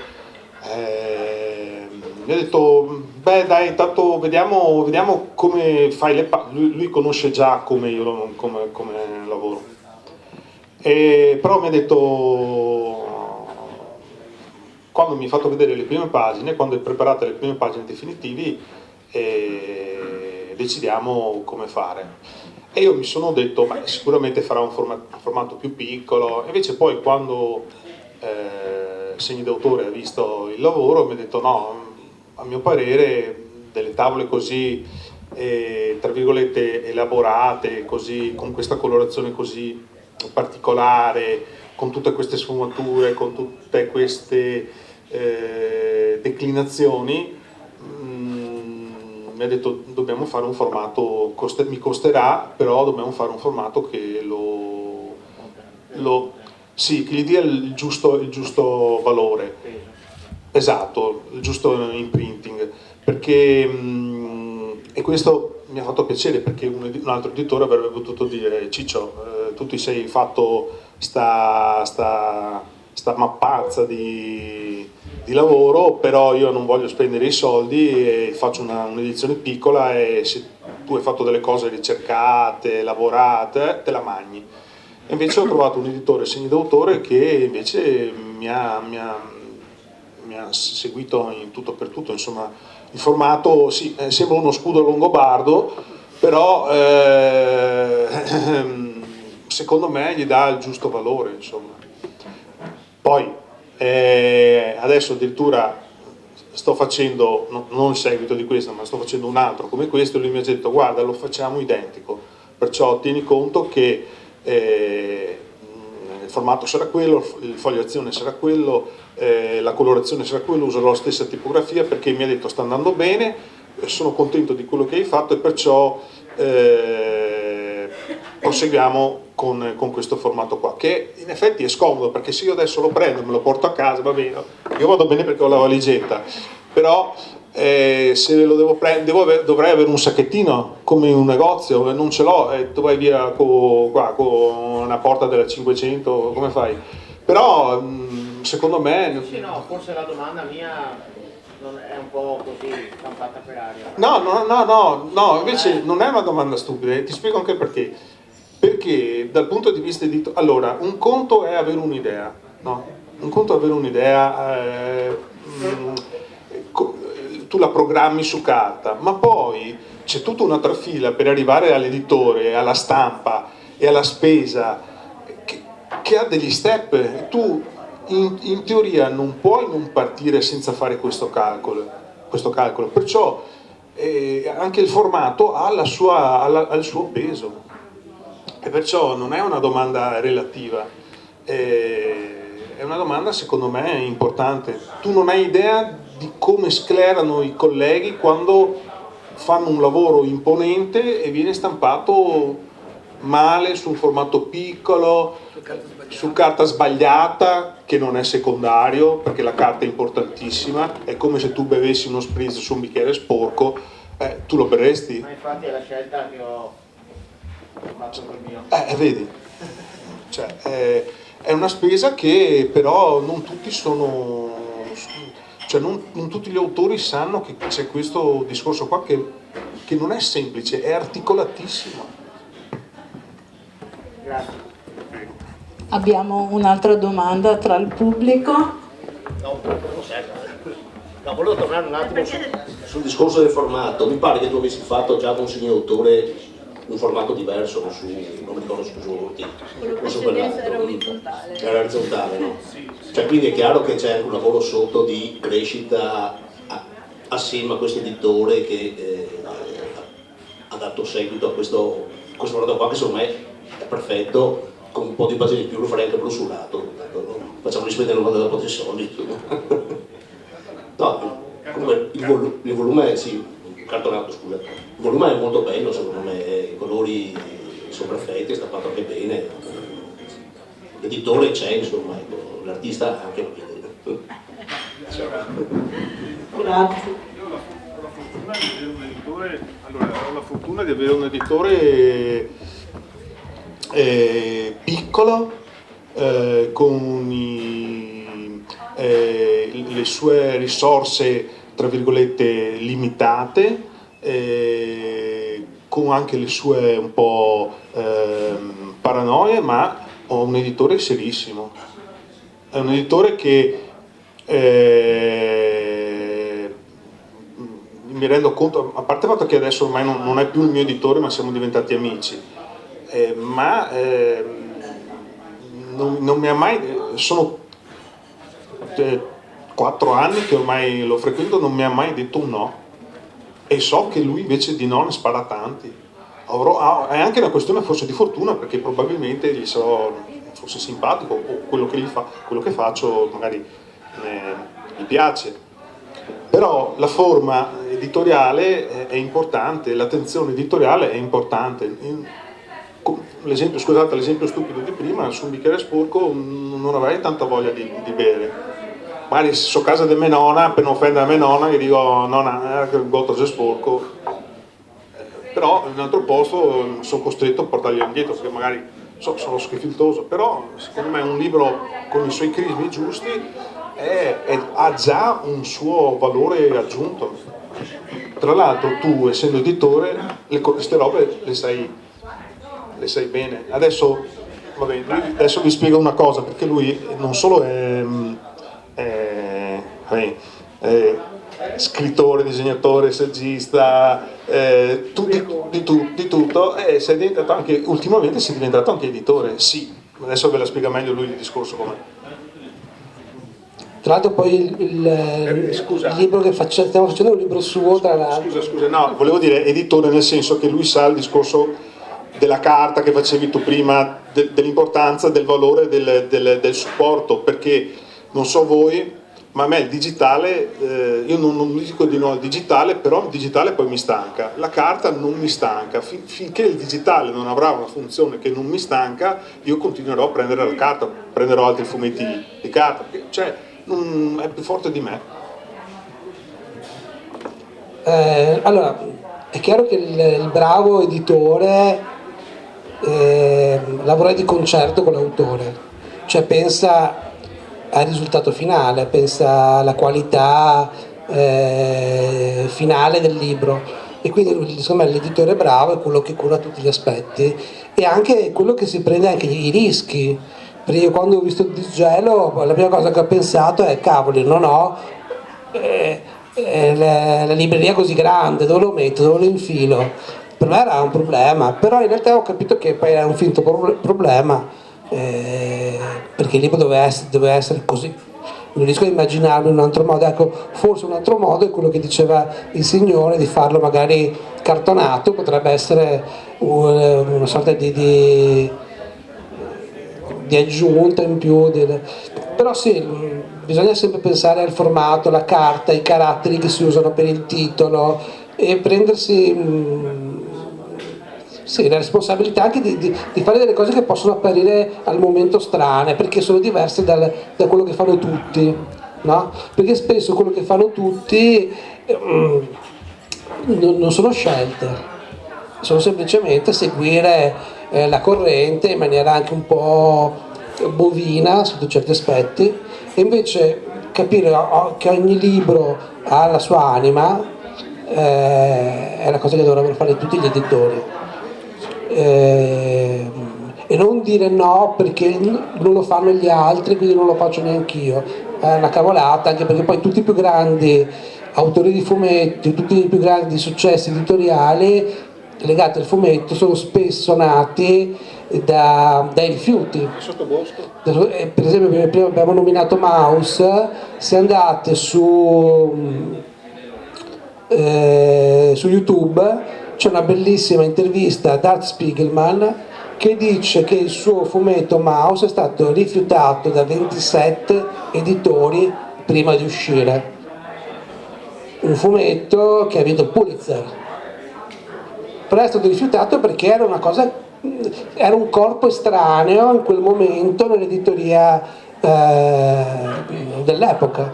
mi ha detto, beh dai, intanto vediamo come fai le lui conosce già come io come lavoro, però mi ha detto, quando mi ha fatto vedere le prime pagine, quando hai preparato le prime pagine definitivi, decidiamo come fare. E io mi sono detto, beh, sicuramente farà un formato più piccolo, invece poi quando Segni d'autore ha visto il lavoro mi ha detto no, a mio parere delle tavole così, tra virgolette, elaborate, così, con questa colorazione così particolare, con tutte queste sfumature, con tutte queste declinazioni, mi ha detto dobbiamo fare un formato, mi costerà, però dobbiamo fare un formato che sì, che gli dia il giusto valore, esatto, il giusto imprinting, perché e questo mi ha fatto piacere, perché un altro editore avrebbe potuto dire Ciccio, tu ti sei fatto sta mappazza di lavoro, però io non voglio spendere i soldi e faccio un'edizione piccola, e se tu hai fatto delle cose ricercate, lavorate, te la magni. E invece ho trovato un editore Segni d'autore che invece mi ha seguito in tutto per tutto, insomma il formato sì, sembra uno scudo longobardo, però secondo me gli dà il giusto valore, insomma. Poi adesso addirittura sto facendo, non il seguito di questo, ma sto facendo un altro come questo, e lui mi ha detto guarda, lo facciamo identico, perciò tieni conto che il formato sarà quello, il foglio azione sarà quello, la colorazione sarà quello, userò la stessa tipografia, perché mi ha detto sta andando bene, sono contento di quello che hai fatto, e perciò proseguiamo con questo formato qua, che in effetti è scomodo, perché se io adesso lo prendo e me lo porto a casa va bene, io vado bene perché ho la valigetta, però se lo devo prendere dovrei avere un sacchettino come in un negozio, e non ce l'ho, e tu vai via con una porta della 500, come fai? Però secondo me Sì, no, forse la domanda mia non è un po' così campata per aria. no, invece non è una domanda stupida, e ti spiego anche perché. Perché dal punto di vista editoriale, allora, un conto è avere un'idea, no? Un conto è avere un'idea, tu la programmi su carta, ma poi c'è tutta un'altra fila per arrivare all'editore, alla stampa e alla spesa, che ha degli step. Tu in teoria non puoi non partire senza fare questo calcolo, perciò anche il formato ha ha il suo peso. E perciò non è una domanda relativa, è una domanda secondo me importante. Tu non hai idea di come sclerano i colleghi quando fanno un lavoro imponente e viene stampato male, su un formato piccolo, su carta sbagliata, che non è secondario, perché la carta è importantissima, è come se tu bevessi uno spritz su un bicchiere sporco, tu lo berresti? Ma infatti è la scelta che ho fatto col mio. Vedi, cioè, è una spesa che però non tutti cioè non tutti gli autori sanno che c'è questo discorso qua che non è semplice, è articolatissimo. Grazie. Abbiamo un'altra domanda tra il pubblico. No, volevo tornare un attimo sul discorso del formato. Mi pare che tu avessi fatto già con Segni d'autore un formato diverso, non mi ricordo su Quello precedente era orizzontale. Era orizzontale, no? Cioè, quindi è chiaro che c'è un lavoro sotto di crescita assieme a questo editore che ha dato seguito a questo formato qua, che secondo me è perfetto, con un po' di pagine in più lo farei anche brusolato, facciamo rispedire una della soldi. No, comunque il volume, sì, cartonato, scusa, il volume è molto bello, secondo me, i colori sono perfetti, è stampato anche bene, l'editore c'è, insomma, l'artista anche va bene. Grazie. Ho la fortuna di avere un editore piccolo, con le sue risorse tra virgolette limitate, con anche le sue un po' paranoie, ma ho un editore serissimo. È un editore che mi rendo conto, a parte il fatto che adesso ormai non è più il mio editore, ma siamo diventati amici, non mi ha mai, sono 4 anni che ormai lo frequento, non mi ha mai detto un no, e so che lui invece di no ne spara tanti. È anche una questione forse di fortuna, perché probabilmente gli sarò forse simpatico, o quello che faccio magari gli piace. Però la forma editoriale è importante, l'attenzione editoriale è importante. Scusate l'esempio stupido di prima, su un bicchiere sporco non avrei tanta voglia di bere. Magari se so a casa di mia nonna, per non offendere mia nonna, gli dico nonna, il gotto è sporco. Però in un altro posto sono costretto a portarglielo indietro, perché magari sono schifiltoso. Però secondo me un libro con i suoi crismi giusti ha già un suo valore aggiunto. Tra l'altro tu, essendo editore, queste robe le sai bene. Adesso vi spiego una cosa, perché lui non solo è scrittore, disegnatore, saggista, di tutto, e si è diventato anche, ultimamente si è diventato anche editore. Sì, adesso ve la spiega meglio lui il discorso com'è. Tra l'altro poi il libro che stiamo facendo è un libro suo, tra l'altro. Scusa, no, volevo dire editore nel senso che lui sa il discorso della carta che facevi tu prima, dell'importanza, del valore del supporto, perché non so voi, ma a me il digitale, io non dico di no al digitale, però il digitale poi mi stanca, la carta non mi stanca, finché il digitale non avrà una funzione che non mi stanca, io continuerò a prendere la carta, prenderò altri fumetti di carta, cioè è più forte di me. Allora, è chiaro che il bravo editore lavora di concerto con l'autore, cioè pensa al risultato finale, pensa alla qualità finale del libro, e quindi secondo me l'editore bravo è quello che cura tutti gli aspetti e anche quello che si prende anche i rischi. Perché io quando ho visto il disgelo la prima cosa che ho pensato è cavoli, non ho la libreria così grande, dove lo metto, dove lo infilo? Per me era un problema, però in realtà ho capito che poi era un finto problema, perché il libro doveva essere così. Non riesco a immaginarmi un altro modo. Ecco, forse un altro modo è quello che diceva il signore, di farlo magari cartonato, potrebbe essere una sorta di aggiunta in più, però sì, bisogna sempre pensare al formato, la carta, i caratteri che si usano per il titolo e prendersi sì, la responsabilità anche di fare delle cose che possono apparire al momento strane, perché sono diverse da quello che fanno tutti, no? Perché spesso quello che fanno tutti non sono scelte, sono semplicemente seguire la corrente in maniera anche un po' bovina sotto certi aspetti, e invece capire che ogni libro ha la sua anima è la cosa che dovrebbero fare tutti gli editori, e non dire no perché non lo fanno gli altri quindi non lo faccio neanch'io, è una cavolata, anche perché poi tutti i più grandi autori di fumetti, tutti i più grandi successi editoriali legati al fumetto sono spesso nati dai rifiuti. Per esempio, prima abbiamo nominato Maus, se andate su YouTube c'è una bellissima intervista ad Art Spiegelman che dice che il suo fumetto Mouse è stato rifiutato da 27 editori prima di uscire. Un fumetto che ha vinto il Pulitzer. Però è stato rifiutato perché era una cosa, era un corpo estraneo in quel momento nell'editoria dell'epoca.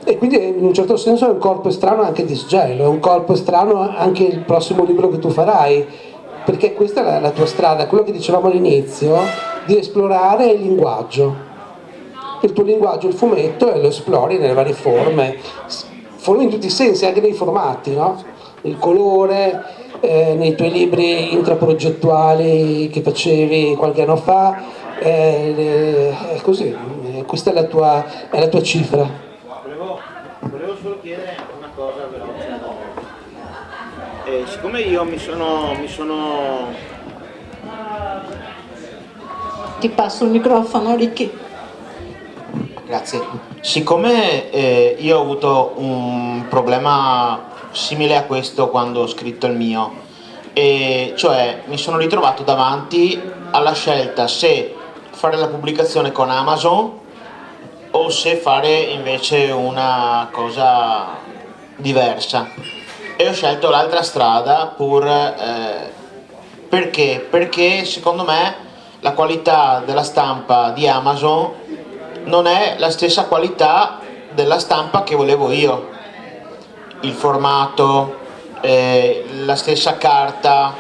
E quindi in un certo senso è un corpo strano anche Disgelo, è un corpo strano anche il prossimo libro che tu farai, perché questa è la tua strada, quello che dicevamo all'inizio, di esplorare il linguaggio. Il tuo linguaggio, il fumetto, e lo esplori nelle varie forme in tutti i sensi, anche nei formati, no? Il colore, nei tuoi libri intraprogettuali che facevi qualche anno fa, è così, questa è la tua cifra. Volevo solo chiedere una cosa veloce. Siccome io mi sono Ti passo il microfono, Ricky. Grazie. Siccome io ho avuto un problema simile a questo quando ho scritto il mio, e cioè mi sono ritrovato davanti alla scelta se fare la pubblicazione con Amazon o se fare invece una cosa diversa, e ho scelto l'altra strada perché secondo me la qualità della stampa di Amazon non è la stessa qualità della stampa che volevo io. Il formato, la stessa carta,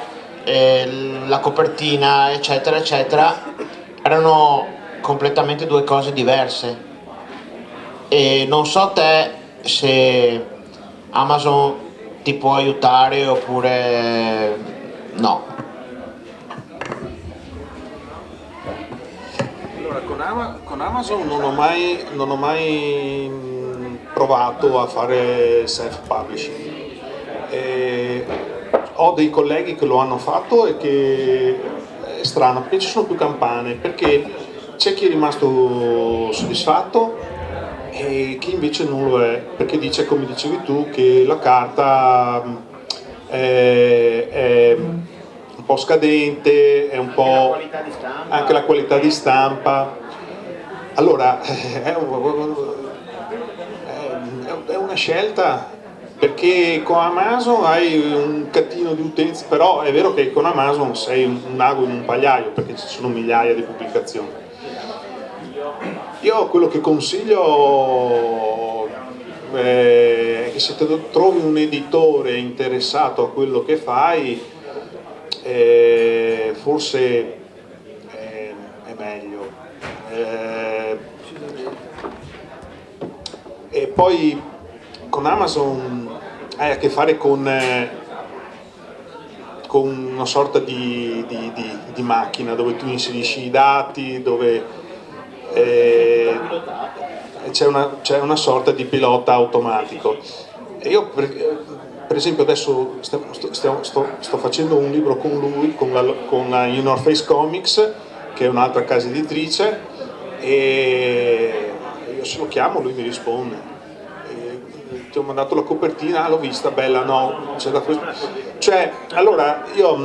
la copertina, eccetera eccetera, erano completamente due cose diverse. E non so te se Amazon ti può aiutare oppure no. Allora, con Amazon non ho mai provato a fare self-publishing. Ho dei colleghi che lo hanno fatto e che è strano, perché ci sono più campane, perché c'è chi è rimasto soddisfatto e chi invece non lo è, perché dice, come dicevi tu, che la carta è un po' scadente, è un po' anche la qualità di stampa. Allora è una scelta, perché con Amazon hai un catino di utenza, però è vero che con Amazon sei un ago in un pagliaio, perché ci sono migliaia di pubblicazioni. Io quello che consiglio è che se trovi un editore interessato a quello che fai, forse è meglio. E poi con Amazon hai a che fare con una sorta di macchina dove tu inserisci i dati, dove c'è una sorta di pilota automatico. E io per esempio adesso sto facendo un libro con lui, con la In Your Face Comics, che è un'altra casa editrice, e io se lo chiamo lui mi risponde. Ti ho mandato la copertina, l'ho vista, bella, no, c'è da questo. Cioè, allora io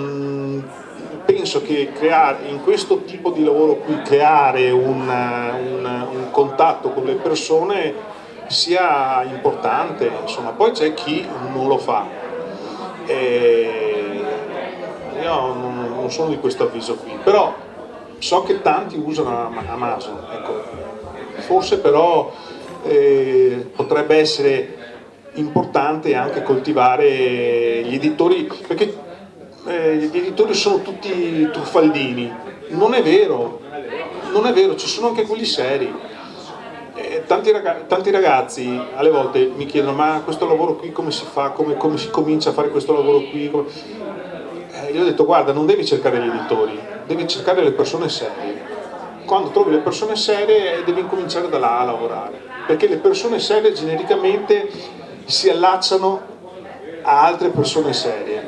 penso che creare in questo tipo di lavoro qui, creare un contatto con le persone sia importante, insomma. Poi c'è chi non lo fa. Io non sono di questo avviso qui, però so che tanti usano Amazon, ecco. Forse però potrebbe essere importante anche coltivare gli editori, perché gli editori sono tutti truffaldini. Non è vero, ci sono anche quelli seri. Tanti ragazzi alle volte mi chiedono: ma questo lavoro qui come si fa, come si comincia a fare questo lavoro qui? Io ho detto: guarda, non devi cercare gli editori, devi cercare le persone serie. Quando trovi le persone serie devi incominciare da là a lavorare, perché le persone serie genericamente si allacciano a altre persone serie,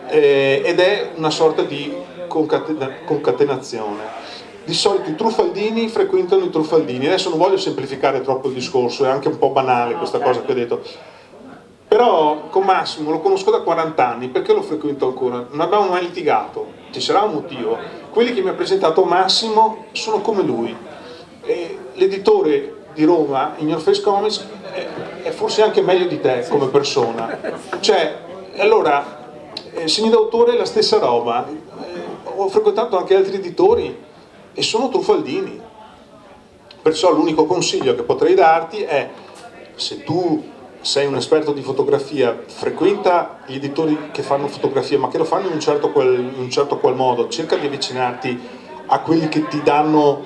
ed è una sorta di concatenazione. Di solito i truffaldini frequentano i truffaldini. Adesso non voglio semplificare troppo il discorso, è anche un po' banale questa cosa che ho detto, però con Massimo lo conosco da 40 anni, perché lo frequento ancora? Non abbiamo mai litigato, ci sarà un motivo. Quelli che mi ha presentato Massimo sono come lui. E l'editore di Roma, In Your Face Comics, è forse anche meglio di te come persona. Cioè, allora, segni d'autore è la stessa roba. Ho frequentato anche altri editori e sono truffaldini. Perciò l'unico consiglio che potrei darti è, se tu sei un esperto di fotografia, frequenta gli editori che fanno fotografia, ma che lo fanno in un certo qual modo, cerca di avvicinarti a quelli che ti danno,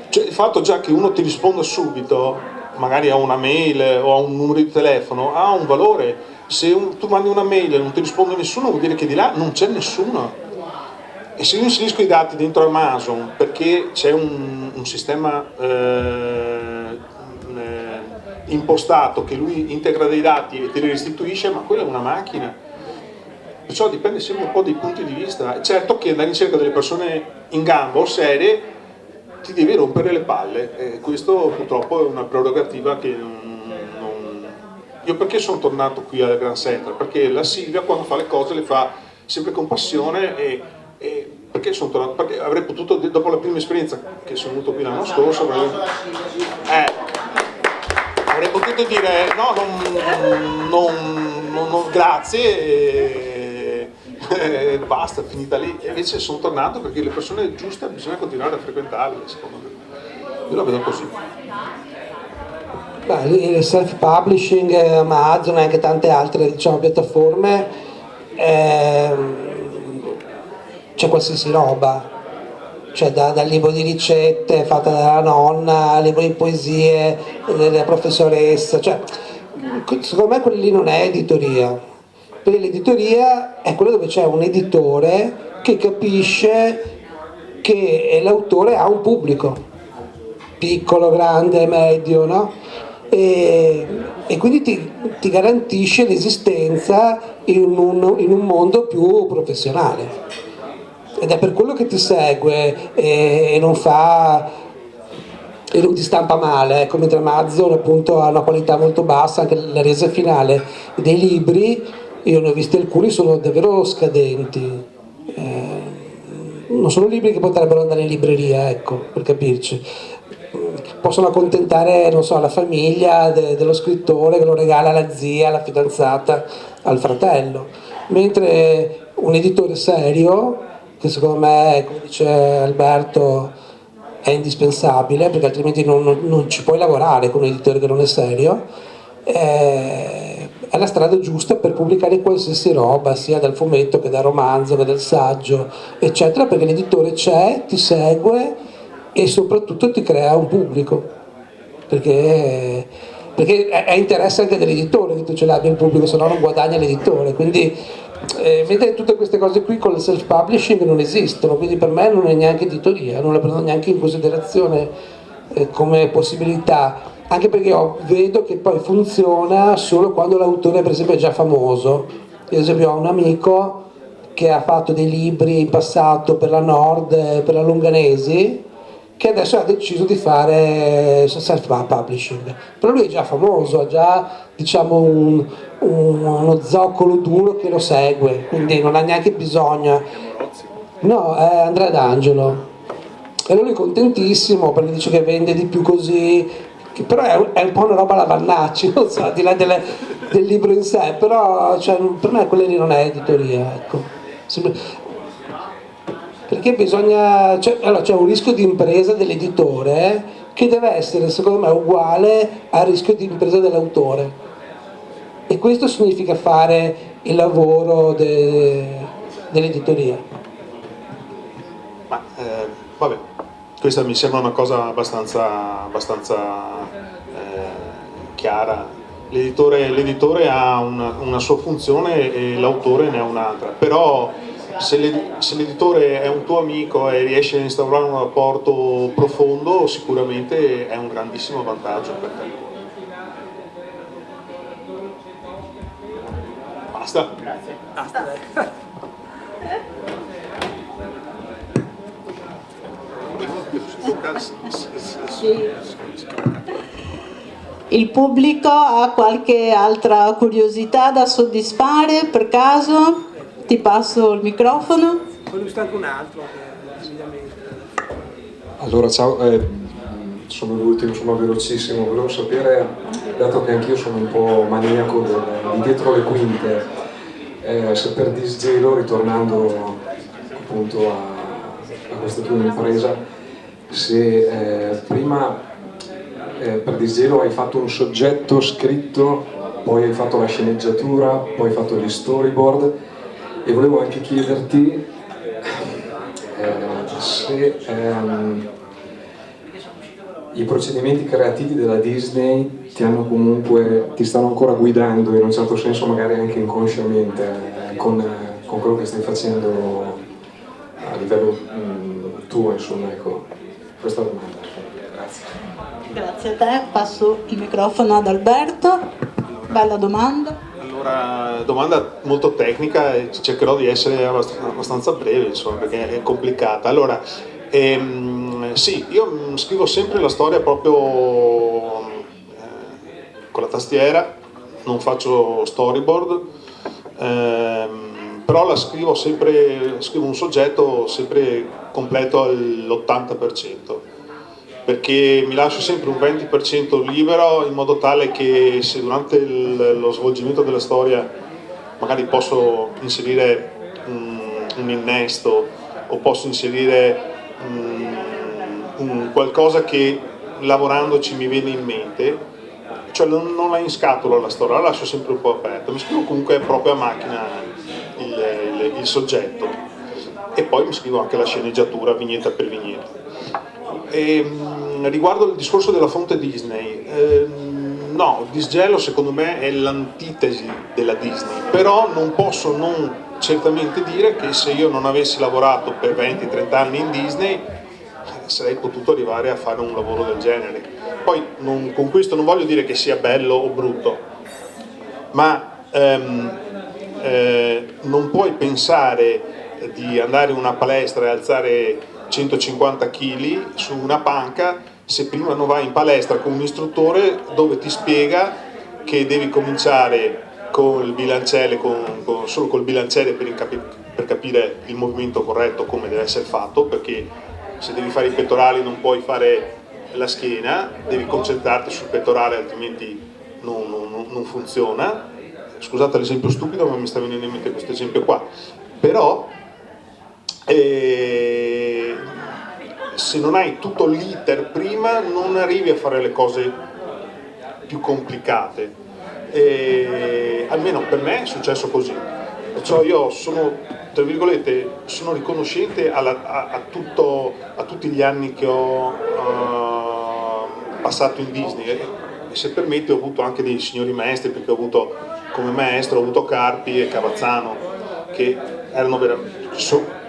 cioè il fatto già che uno ti risponda subito, magari a una mail o a un numero di telefono, ha un valore. Se tu mandi una mail e non ti risponde nessuno, vuol dire che di là non c'è nessuno. E se io inserisco i dati dentro Amazon perché c'è un sistema impostato che lui integra dei dati e te li restituisce, ma quella è una macchina. Perciò dipende sempre un po' dai punti di vista. Certo che andare in cerca delle persone in gamba o serie ti devi rompere le palle, e questo purtroppo è una prerogativa che Io perché sono tornato qui al Grand Central? Perché la Silvia quando fa le cose le fa sempre con passione e perché sono tornato? Perché avrei potuto, dopo la prima esperienza che sono venuto qui l'anno scorso, avrei potuto dire no, grazie, basta, finita lì. E invece sono tornato perché le persone giuste bisogna continuare a frequentarle, secondo me. Io la vedo così. Beh, il self-publishing, Amazon e anche tante altre, diciamo, piattaforme, c'è qualsiasi roba, cioè dal libro di ricette fatta dalla nonna, al libro di poesie della professoressa, cioè secondo me quello lì non è editoria, perché l'editoria è quella dove c'è un editore che capisce che l'autore ha un pubblico, piccolo, grande, medio, no? E quindi ti garantisce l'esistenza in un mondo più professionale. Ed è per quello che ti segue e non ti stampa male, ecco, mentre Amazon appunto ha una qualità molto bassa, anche la resa finale dei libri, io ne ho visti alcuni, sono davvero scadenti, non sono libri che potrebbero andare in libreria, ecco, per capirci, possono accontentare, non so, la famiglia dello scrittore che lo regala alla zia, alla fidanzata, al fratello, mentre un editore serio, che secondo me, come dice Alberto, è indispensabile, perché altrimenti non ci puoi lavorare con un editore che non è serio, è la strada giusta per pubblicare qualsiasi roba, sia dal fumetto che dal romanzo che dal saggio, eccetera, perché l'editore c'è, ti segue e soprattutto ti crea un pubblico, perché è interesse anche dell'editore che tu ce l'abbia il pubblico, se no non guadagna l'editore, quindi vedete, tutte queste cose qui con il self-publishing non esistono, quindi per me non è neanche editoria, non la prendo neanche in considerazione come possibilità, anche perché vedo che poi funziona solo quando l'autore per esempio è già famoso. Ad esempio ho un amico che ha fatto dei libri in passato per la Nord, per la Lunganesi, che adesso ha deciso di fare self-publishing, però lui è già famoso, ha già, diciamo, uno zoccolo duro che lo segue, quindi non ha neanche bisogno. No, è Andrea D'Angelo, e lui è contentissimo perché dice che vende di più così, che però è un po' una roba alla Vannacci, non so, di là del libro in sé, però cioè, per me quella lì non è editoria, ecco. Perché bisogna, allora c'è un rischio di impresa dell'editore che deve essere secondo me uguale al rischio di impresa dell'autore, e questo significa fare il lavoro dell'editoria. Ma vabbè, questa mi sembra una cosa abbastanza chiara. L'editore ha una sua funzione e l'autore ne ha un'altra, però se l'editore è un tuo amico e riesce a instaurare un rapporto profondo, sicuramente è un grandissimo vantaggio per te. Basta? Il pubblico ha qualche altra curiosità da soddisfare per caso? Ti passo il microfono. poi lui sta anche un altro timidamente. Allora, ciao, sono l'ultimo, sono velocissimo. Volevo sapere, dato che anch'io sono un po' maniaco di dietro le quinte, se per disgelo, ritornando appunto a questa tua impresa, se prima per disgelo hai fatto un soggetto scritto, poi hai fatto la sceneggiatura, poi hai fatto gli storyboard, e volevo anche chiederti se i procedimenti creativi della Disney ti stanno ancora guidando in un certo senso, magari anche inconsciamente, con quello che stai facendo a livello tuo, insomma, ecco, questa domanda. Grazie. Grazie a te, passo il microfono ad Alberto. Bella domanda. Allora, domanda molto tecnica e cercherò di essere abbastanza breve, insomma, perché è complicata. Allora, sì, io scrivo sempre la storia proprio con la tastiera, non faccio storyboard, però la scrivo sempre, scrivo un soggetto sempre completo all'80%, perché mi lascio sempre un 20% libero, in modo tale che se durante lo svolgimento della storia magari posso inserire un innesto o posso inserire qualcosa che lavorandoci mi viene in mente, cioè non la inscatolo la storia, la lascio sempre un po' aperta, mi scrivo comunque proprio a macchina il soggetto e poi mi scrivo anche la sceneggiatura vignetta per vignetta. Riguardo il discorso della fonte Disney, no, Disgelo secondo me è l'antitesi della Disney, però non posso non certamente dire che se io non avessi lavorato per 20-30 anni in Disney sarei potuto arrivare a fare un lavoro del genere. Poi con questo non voglio dire che sia bello o brutto, ma non puoi pensare di andare in una palestra e alzare 150 kg su una panca se prima non vai in palestra con un istruttore dove ti spiega che devi cominciare con il bilanciere, solo col bilanciere per capire il movimento corretto, come deve essere fatto, perché se devi fare i pettorali non puoi fare la schiena, devi concentrarti sul pettorale, altrimenti non funziona. Scusate l'esempio stupido, ma mi sta venendo in mente questo esempio qua. Però se non hai tutto l'iter prima non arrivi a fare le cose più complicate. Almeno per me è successo così, perciò io sono, tra virgolette, sono riconoscente a tutti gli anni che ho passato in Disney, e se permette ho avuto anche dei signori maestri, perché ho avuto come maestro, ho avuto Carpi e Cavazzano, che erano veramente,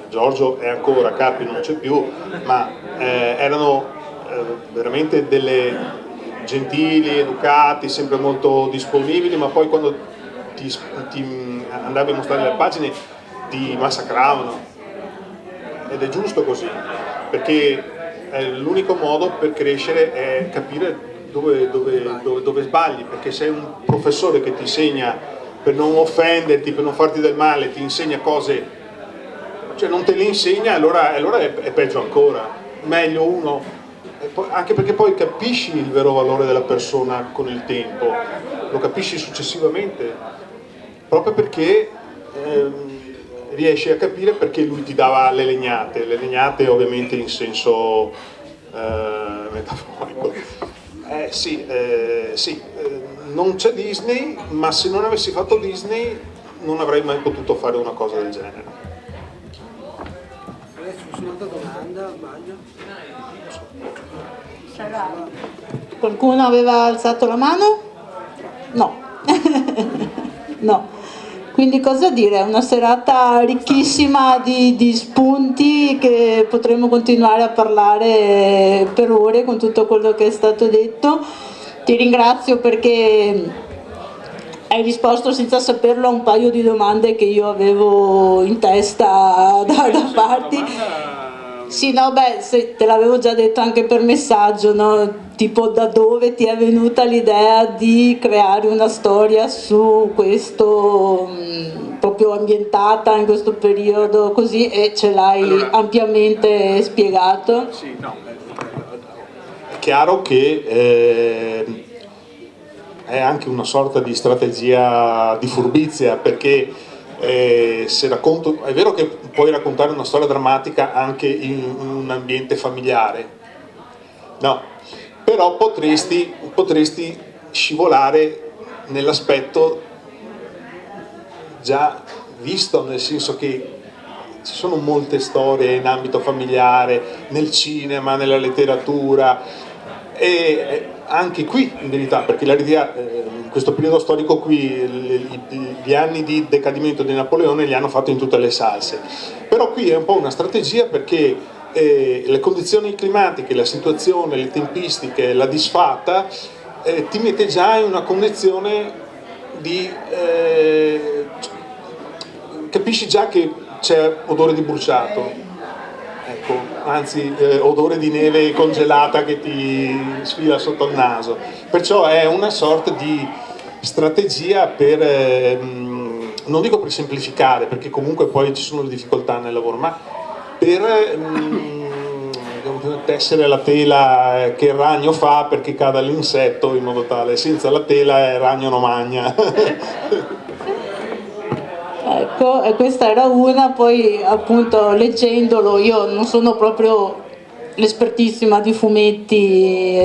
Giorgio è ancora, Carpi non c'è più, ma erano veramente delle gentili, educati, sempre molto disponibili, ma poi quando ti andavi a mostrare le pagine ti massacravano, ed è giusto così, perché l'unico modo per crescere è capire dove sbagli, perché se un professore che ti insegna per non offenderti, per non farti del male, ti insegna cose, cioè non te le insegna, allora è peggio ancora, meglio uno. Anche perché poi capisci il vero valore della persona con il tempo, lo capisci successivamente, proprio perché riesci a capire perché lui ti dava le legnate ovviamente in senso metaforico. Sì, non c'è Disney, ma se non avessi fatto Disney non avrei mai potuto fare una cosa del genere. Adesso c'è un'altra domanda, sbaglio? Qualcuno aveva alzato la mano? No. No. Quindi cosa dire? È una serata ricchissima di spunti, che potremo continuare a parlare per ore con tutto quello che è stato detto. Ti ringrazio perché hai risposto senza saperlo a un paio di domande che io avevo in testa da farti. Sì, no, beh, te l'avevo già detto anche per messaggio, no? Tipo, da dove ti è venuta l'idea di creare una storia su questo proprio proprio ambientata in questo periodo così, e ce l'hai ampiamente spiegato. Sì, no, è chiaro che è anche una sorta di strategia di furbizia, perché se racconto, è vero che puoi raccontare una storia drammatica anche in un ambiente familiare, no, però potresti scivolare nell'aspetto già visto, nel senso che ci sono molte storie in ambito familiare, nel cinema, nella letteratura, e anche qui in verità, perché l'eredità in questo periodo storico qui gli anni di decadimento di Napoleone li hanno fatto in tutte le salse, però qui è un po' una strategia, perché le condizioni climatiche, la situazione, le tempistiche, la disfatta ti mette già in una condizione di capisci già che c'è odore di bruciato, ecco, anzi odore di neve congelata che ti sfila sotto il naso, perciò è una sorta di strategia per non dico per semplificare, perché comunque poi ci sono le difficoltà nel lavoro, ma per tessere la tela che il ragno fa perché cada l'insetto, in modo tale senza la tela il ragno non magna. Ecco, e questa era una, poi appunto leggendolo, io non sono proprio l'espertissima di fumetti,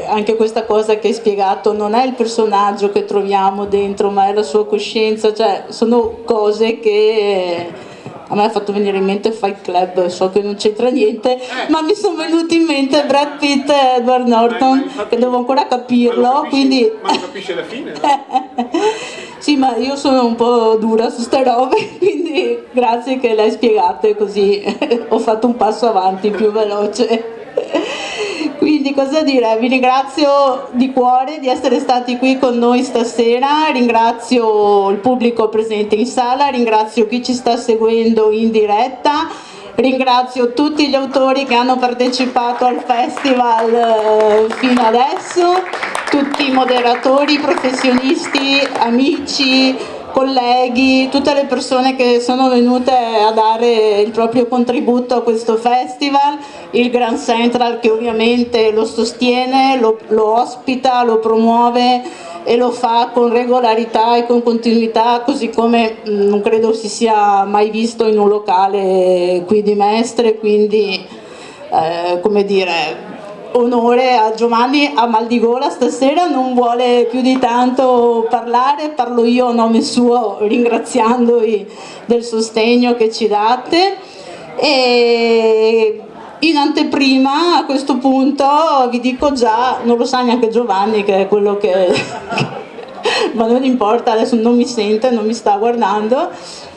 anche questa cosa che hai spiegato non è il personaggio che troviamo dentro, ma è la sua coscienza, cioè sono cose che a me ha fatto venire in mente Fight Club, so che non c'entra niente, ma mi sono venuti in mente Brad Pitt e Edward Norton, che devo ancora capirlo, quindi... Ma lo capisci alla fine, no? Sì, ma io sono un po' dura su ste robe, quindi grazie che le hai spiegate, così ho fatto un passo avanti più veloce. Quindi cosa dire, vi ringrazio di cuore di essere stati qui con noi stasera, ringrazio il pubblico presente in sala, ringrazio chi ci sta seguendo in diretta, ringrazio tutti gli autori che hanno partecipato al festival fino adesso, tutti i moderatori, professionisti, amici, colleghi, tutte le persone che sono venute a dare il proprio contributo a questo festival, il Grand Central che ovviamente lo sostiene, lo ospita, lo promuove e lo fa con regolarità e con continuità, così come non credo si sia mai visto in un locale qui di Mestre, quindi come dire, onore a Giovanni, a mal di gola stasera, non vuole più di tanto parlare, parlo io a nome suo ringraziandoli del sostegno che ci date, e in anteprima a questo punto vi dico già, non lo sa neanche Giovanni che è quello che ma non importa, adesso non mi sente, non mi sta guardando.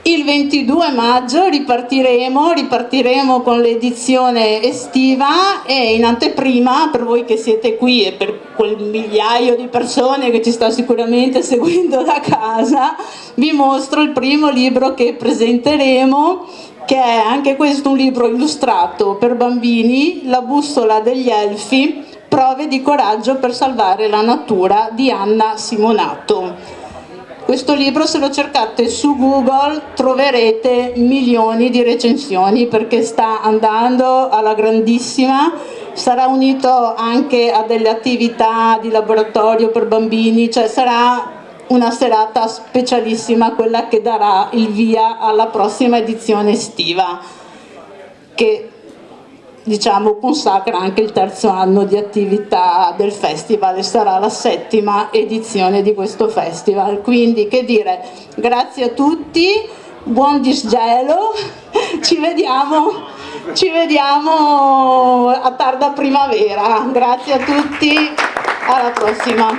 Il 22 maggio ripartiremo con l'edizione estiva, e in anteprima, per voi che siete qui e per quel migliaio di persone che ci sta sicuramente seguendo da casa, vi mostro il primo libro che presenteremo, che è anche questo un libro illustrato per bambini, La bussola degli elfi, prove di coraggio per salvare la natura, di Anna Simonato. Questo libro, se lo cercate su Google, troverete milioni di recensioni, perché sta andando alla grandissima, sarà unito anche a delle attività di laboratorio per bambini, cioè sarà una serata specialissima, quella che darà il via alla prossima edizione estiva, che diciamo consacra anche il terzo anno di attività del festival e sarà la 7ª edizione di questo festival. Quindi che dire, grazie a tutti, buon disgelo, ci vediamo a tarda primavera, grazie a tutti, alla prossima.